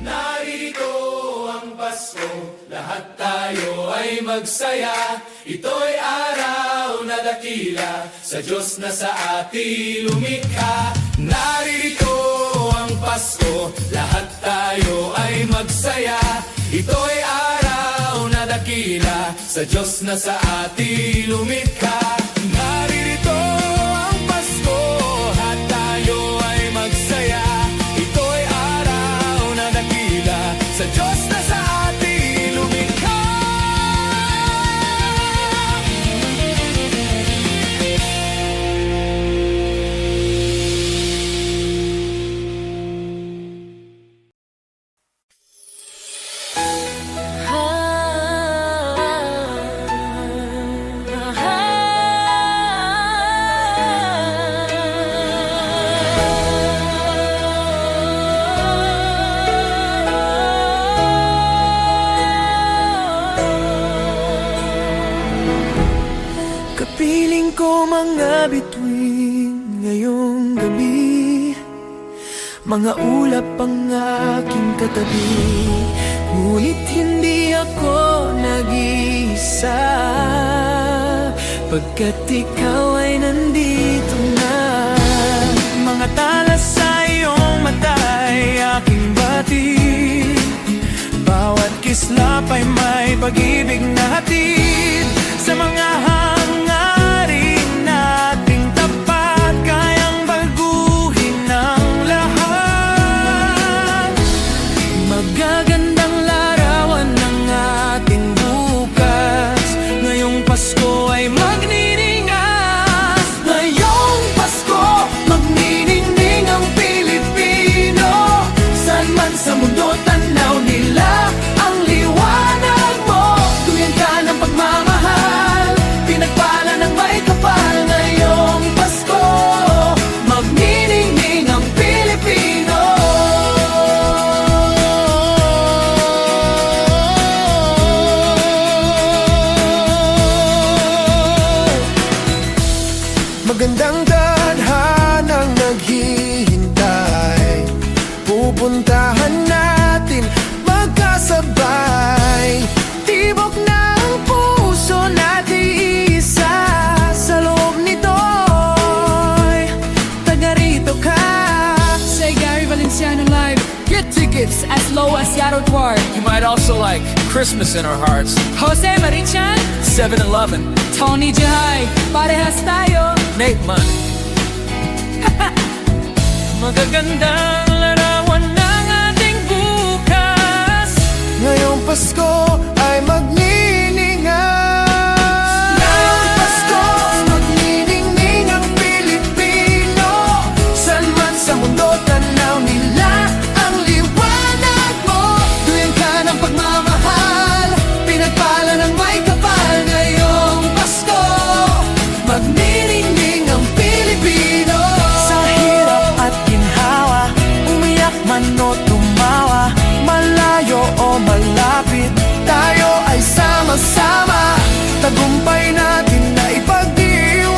Naririto ang Pasko, lahat tayo ay magsaya. Ito'y araw na dakila sa Diyos na sa atin lumikha. Naririto ang Pasko, lahat tayo ay magsaya. Ito'y araw na dakila sa Diyos na sa atin lumikha. Naririto ang Pasko, lahat tayo ay magsaya. Ito'y araw na dakila sa Diyos na sa atin lumikha. Kapiling ko mga bituin ngayong gabi, mga ulap ang aking katabi. Ngunit hindi ako nag-iisa, pagkat ikaw ay nandito na. Mga tala sa iyong mata'y aking batid, bawat kislap ay may pag-ibig na hatid. Sa mga hangarin nating tapat, kayang baguhin ang lahat. Magagandang larawan ng ating bukas, ngayong Pasko ay magniningas. Ngayong Pasko, magniningning ang Pilipino. Saan man sa mundo tanaw nila ang liwanag mo. Tuyan ka ng pagmamahal, Choir. You might also like Christmas in Our Hearts, Jose Marichan, 7-Eleven, Tony Jai, parehas tayo. Nate Munn. Magagandang larawan ng ating bukas. Ngayong Pasko ay magniningay. Ngayong Pasko magniningning ang Pilipino. San man sa mundo tanaw nila ang liwanag mo. Tuwing ka ng pagmamahal, pinagpala ng may kapal. Ngayong Pasko magniningning ang Pilipino. Sa hirap at ginhawa, umiyak man o tumawa, malayo o malapit, tayo ay sama-sama. Tagumpay natin na ipagdiwang.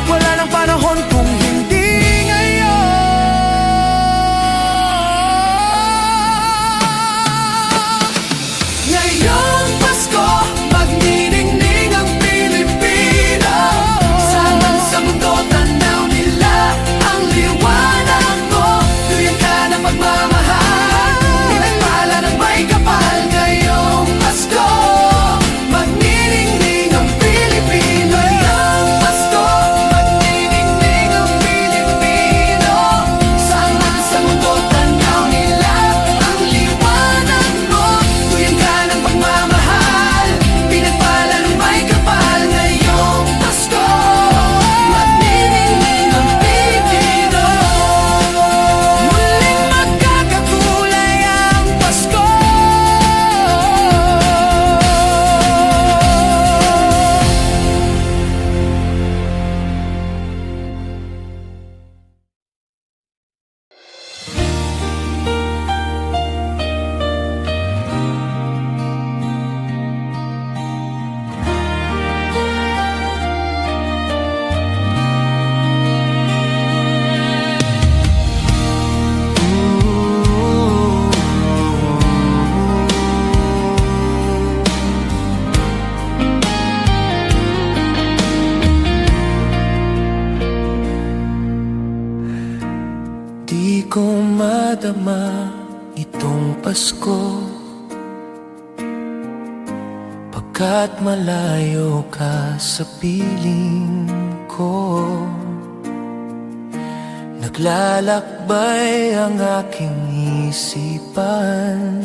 Wala nang panahon kung hindi ngayon. Ngayong Pasko, magniningning ang Pilipino. Saan man sa mundo tanaw nila ang liwanag mo. Tuyan ka ng pagmamahal, pinagpala ng may kapal. Ngayong Pasko, magniningning ang Pilipino. Ngayong Pasko, magniningning ang Pilipino. Saan man sa mundo tanaw nila ang liwanag mo. Tuyan ka ng pagmamahal, pinagpala ng may kapal. Ngayong Pasko, magniningning ang Pilipino. Muling magkakakulay ang Pasko. Di ko madama itong Pasko, pagkat malayo ka sa piling ko. Naglalakbay ang aking isipan,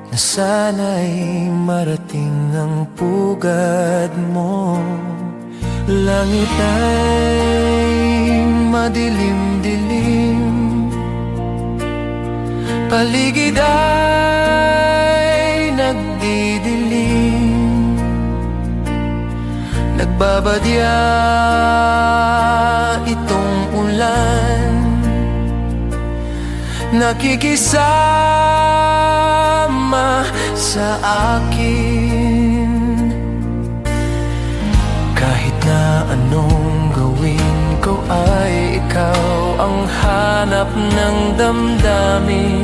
na sana'y marating ang pugad mo. Langit ay madilim-dilim, paligid ay nagdidilim. Nagbabadya itong ulan, nakikisama sa akin. Kahit na anong gawin ko ay ikaw ang hanap ng damdamin.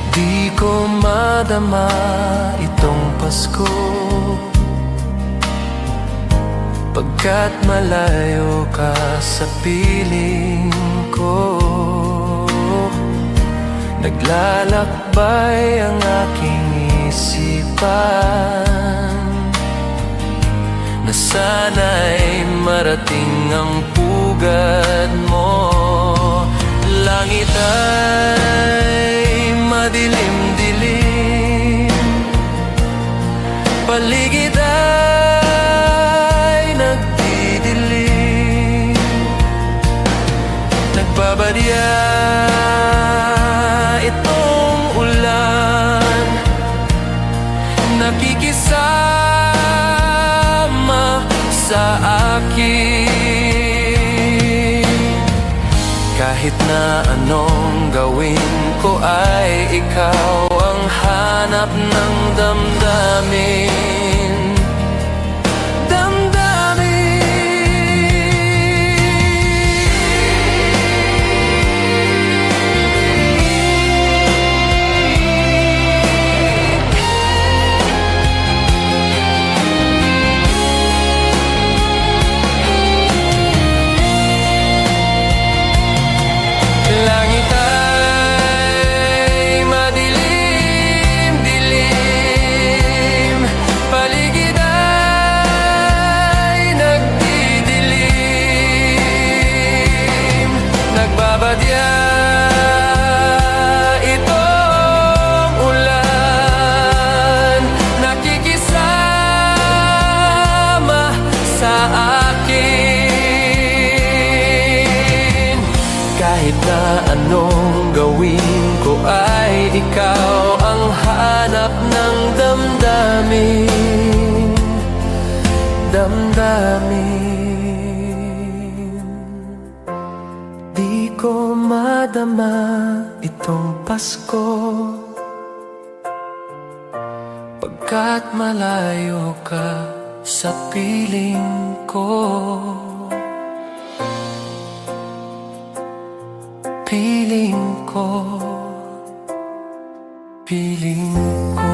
Di ko madama itong Pasko, pagkat malayo ka sa piling ko. Naglalakbay ang aking isipan, na sana'y marating ang pugad mo. Langit ay madilim-dilim, paligid ay nagdidilim. Nagbabadya itong ulan, nakikisama sa akin. Kahit na anong gawin ko ay ikaw ang hanap ng damdamin. anong gawin ko ay ikaw ang hanap ng damdamin. Di ko madama itong Pasko, pagkat malayo ka sa piling ko. Piling ko, piling ko.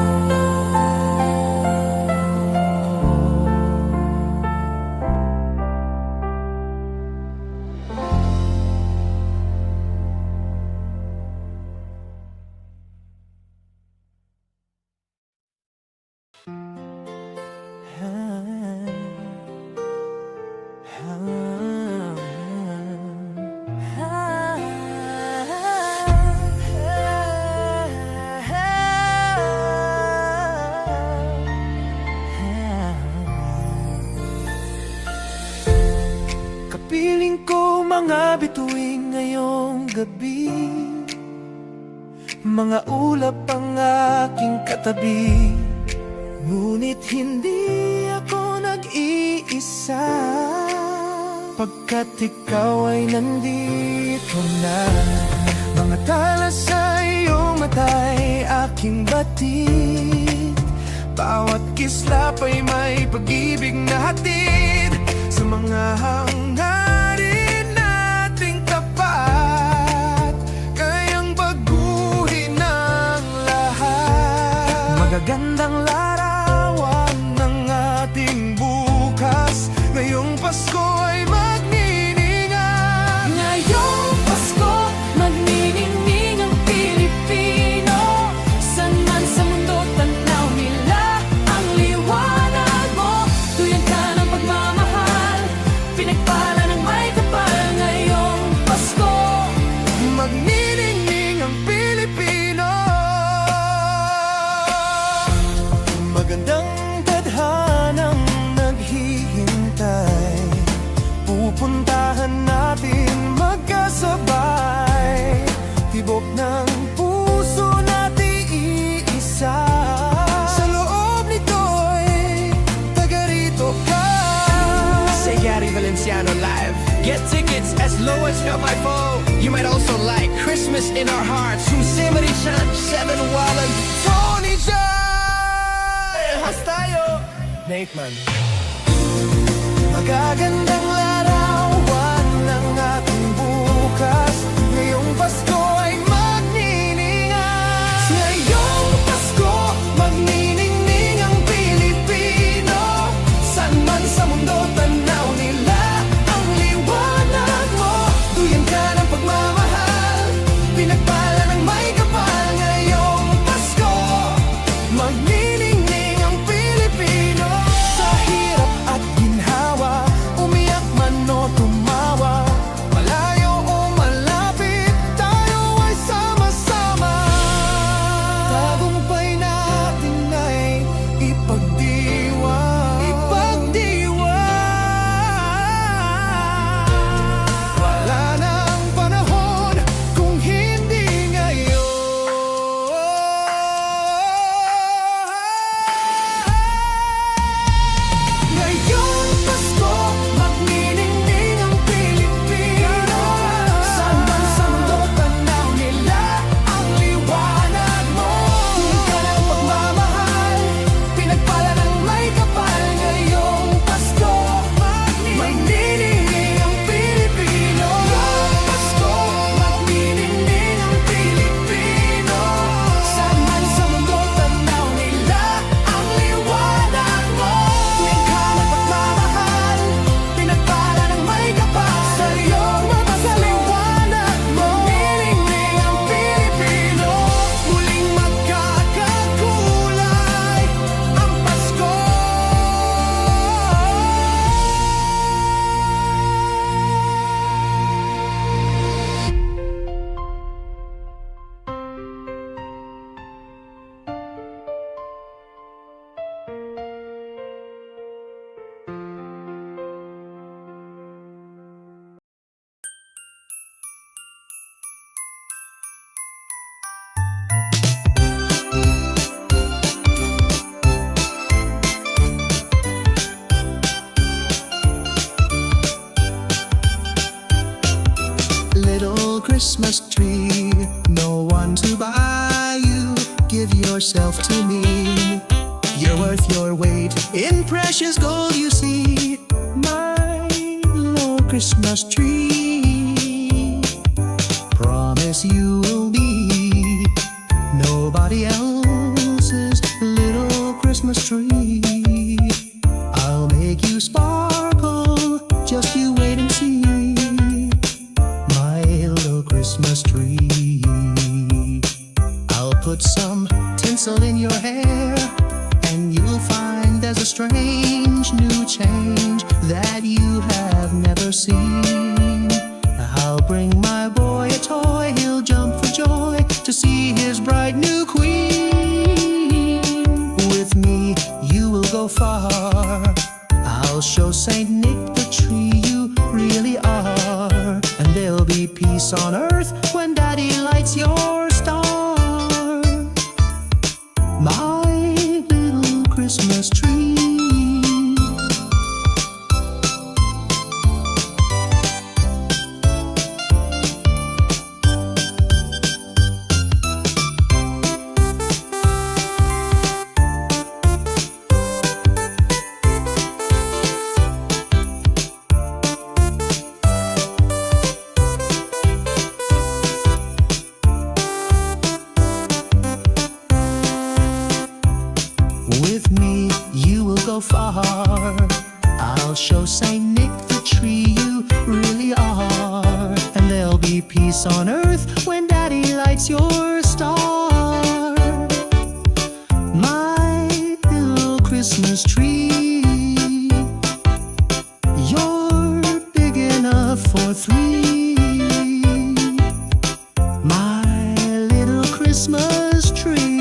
Kapiling ko mga bituin ngayong gabi, mga ulap ang aking katabi. Ngunit hindi ako nag-iisa, pagkat ikaw ay nandito na. Mga tala sa iyong mata'y aking batid, bawat kislap ay may pag-ibig na hatid. Sa mga hangarin nating tapat, kayang baguhin ang lahat. Magagandang larawan ng ating bukas, ngayong Pasko ay magniningan. Ngayong Pasko, magniningning ang Pilipino. San man sa mundo, tanaw nila ang liwanag mo. Tuyan ka ng pagmamahal, pinagpala ng may kapal. Ngayong Pasko, magniningning ang Pilipino. Magandang tadhanang naghihintay, pupuntahan natin magkasabay. Tibok ng puso natin iisa, sa loob nito'y taga rito ka. Say Gary Valenciano live. Get tickets as low as your my phone. You might also like Christmas in Our Hearts. Jose Marichan, Seven Wallen, Tony Jai! Hastayo! Nate Man. Magagandang larawan ng ating bukas, ngayong Pasko ay magniningan. Ngayong Pasko, magniningning ang Pilipino. San man sa mundo, tanaw nila ang liwanag mo. Tuyan ka ng pagmamahal, pinagpala ng may kapal. Ngayong Pasko, magniningning ang Pilipino. Sa hirap at ginhawa, umiyak Christmas tree. No one to buy you, give yourself to me. You're worth your weight in precious gold, you see. My little Christmas tree. Promise you will be nobody else's little Christmas tree. I'll make you sparkle, just you wait and see. My little Christmas tree. I'll put some tinsel in your hair, and you'll find there's a strange new change that you have never seen. I'll bring my boy a toy, he'll jump for joy to see his bright new queen. With me, you will go far. I'll show Saint Nick the tree you really are, and there'll be peace on earth when Daddy lights your star. My little Christmas tree. With me, you will go far. I'll show Saint Nick the tree you really are, and there'll be peace on earth when Daddy lights your star. My little Christmas tree. You're big enough for three. My little Christmas tree.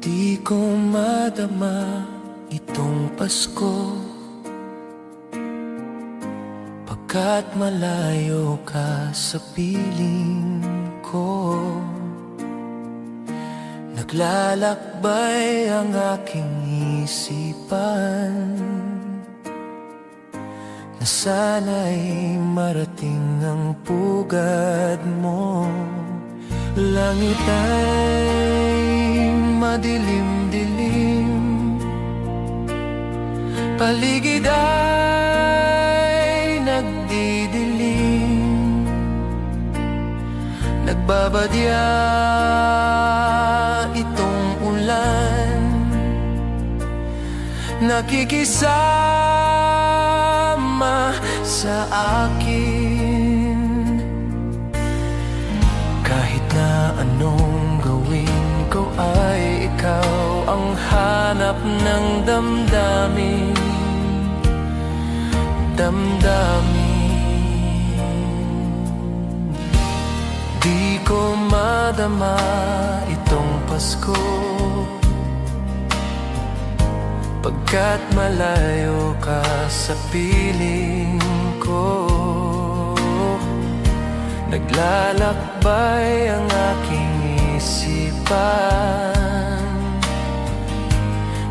Di ko madama itong Pasko, pagkat malayo ka sa piling ko. Naglalakbay ang aking isipan, na sana'y marating ang pugad mo. Langit ay madilim-dilim, paligid ay nagdidilim, nagbabadya itong ulan, nakikisama sa akin. Kahit na anong gawin ko ay ikaw ang hanap ng damdamin. Di ko madama itong Pasko, pagkat malayo ka sa piling ko. Naglalakbay ang aking isipan,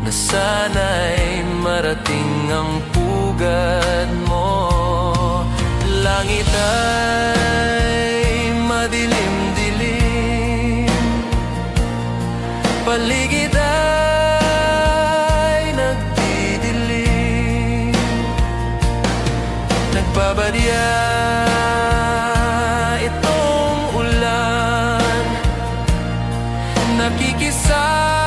na sana'y marating ang pugad mo. Langit ay madilim-dilim, paligid ay nagdidilim, nagbabadya itong ulan, nakikisama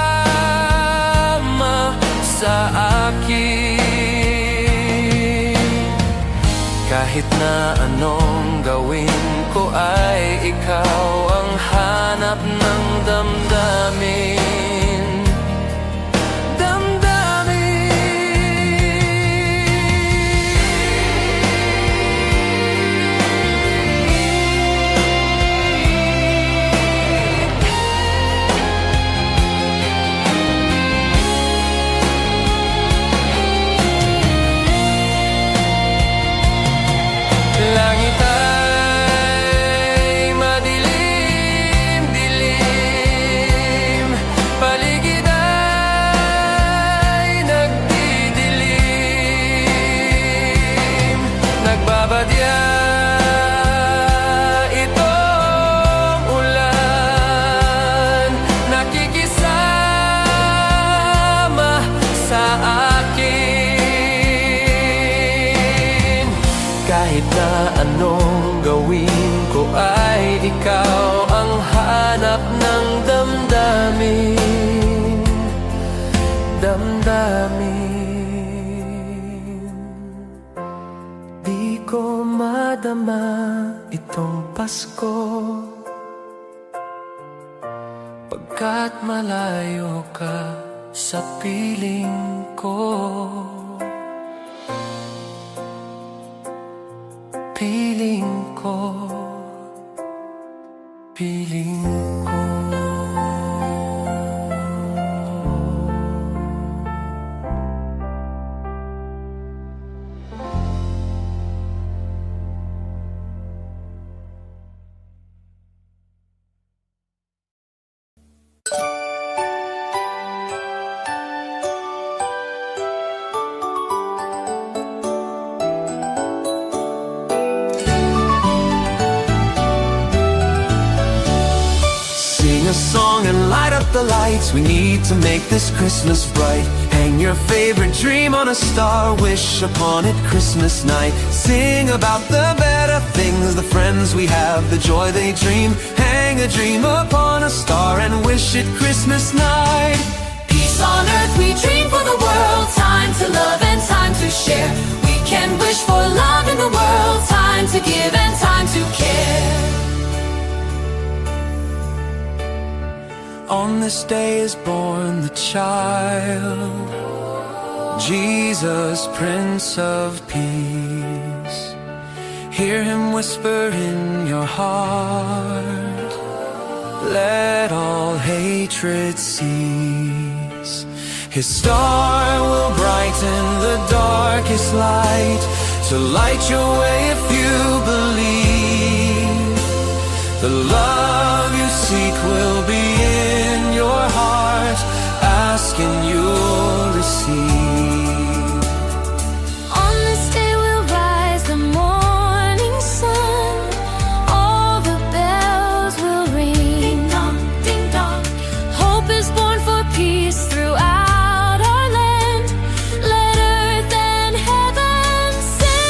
sa akin. Kahit na anong gawin ko ay ikaw ang hanap ng damdamin. Langit ay madilim-dilim, paligid ay nagdidilim. Nagbabadya itong ulan, nakikisama sa akin. Kahit na anong gawin ko ay ikaw ang hanap ng damdamin. Damdamin. Di ko madama itong Pasko, pagkat malayo ka sa piling ko. Piling ko, piling ko. Sing a song and light up the lights. We need to make this Christmas bright. Hang your favorite dream on a star. Wish upon it Christmas night. Sing about the better things, the friends we have, the joy they dream. Hang a dream upon a star and wish it Christmas night. Peace on earth we dream for the world. Time to love and time to share. We can wish for love in the world. Time to give and time to care. On this day is born the child, Jesus, Prince of Peace. Hear him whisper in your heart, let all hatred cease. His star will brighten the darkest light, to light your way if you believe. The love you seek will be in your heart. Ask and you'll receive. On this day will rise the morning sun. All the bells will ring. Ding dong, ding dong. Hope is born for peace throughout our land. Let earth and heaven sing.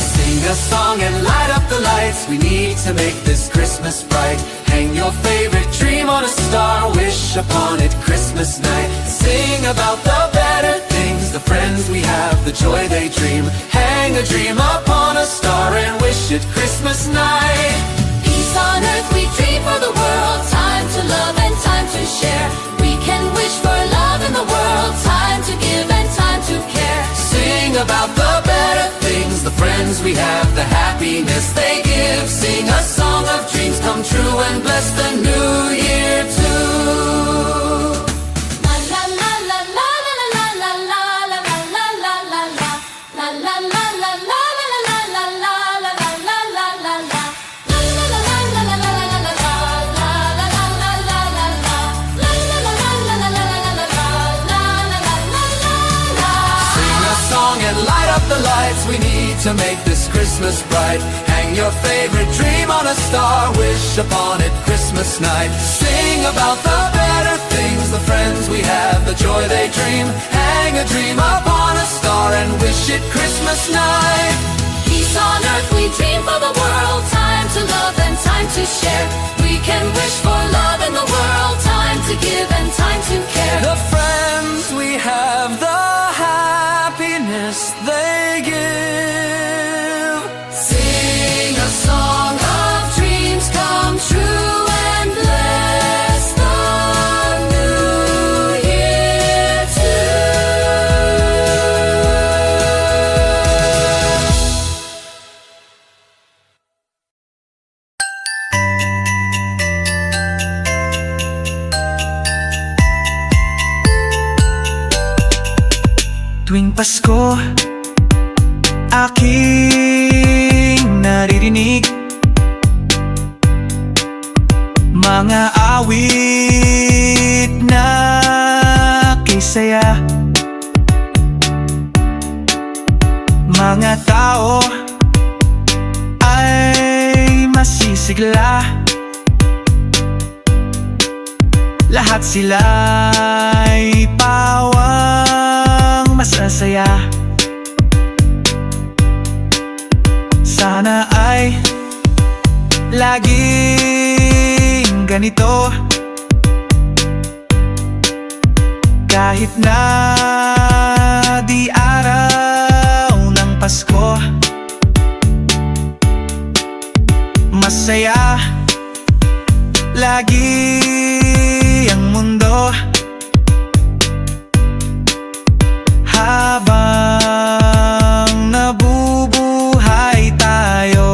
Sing a song and light up the lights. We need to make this Christmas bright. Hang your favorite dream on a star. Wish upon it Christmas night. Sing about the better things, the friends we have, the joy they dream. Hang a dream upon a star and wish it Christmas night. Peace on earth we dream for the world. Time to love and time to share. We can wish for love in the world. Time to give and time to care. Sing about the better things, the friends we have, the happiness they give. Sing a song of dreams come true and bless the new year too. La la la la la la la la la la la la la la la la la la la the lights. We need to make this Christmas bright. Hang your favorite dream on a star. Wish upon it Christmas night. Sing about the better things, the friends we have, the joy they dream. Hang a dream upon a star and wish it Christmas night. Peace on earth we dream for the world. Time to love and time to share. We can wish for love in the world. Time to give and time to care. The friends we have, the happiness they give. Pasko, aking naririnig mga awit na kisaya. Mga tao ay masisigla, lahat sila'y pawang masasaya. Sana ay laging ganito, kahit na di araw ng Pasko. Masaya lagi ang mundo habang nabubuhay tayo.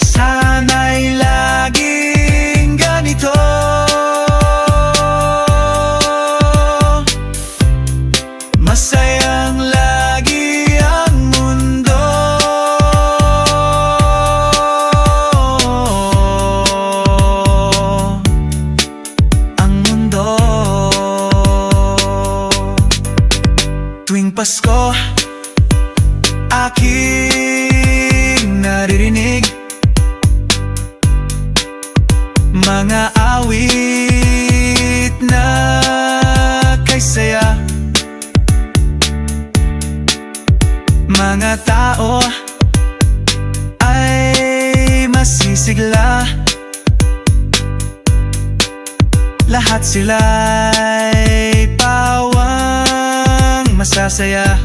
Sana'y laging ganito, masayang lagi ang mundo. Ang mundo. Tuwing Pasko, aking naririnig mga awit na kaysaya. Mga tao ay masisigla, lahat sila'y pawang masasaya.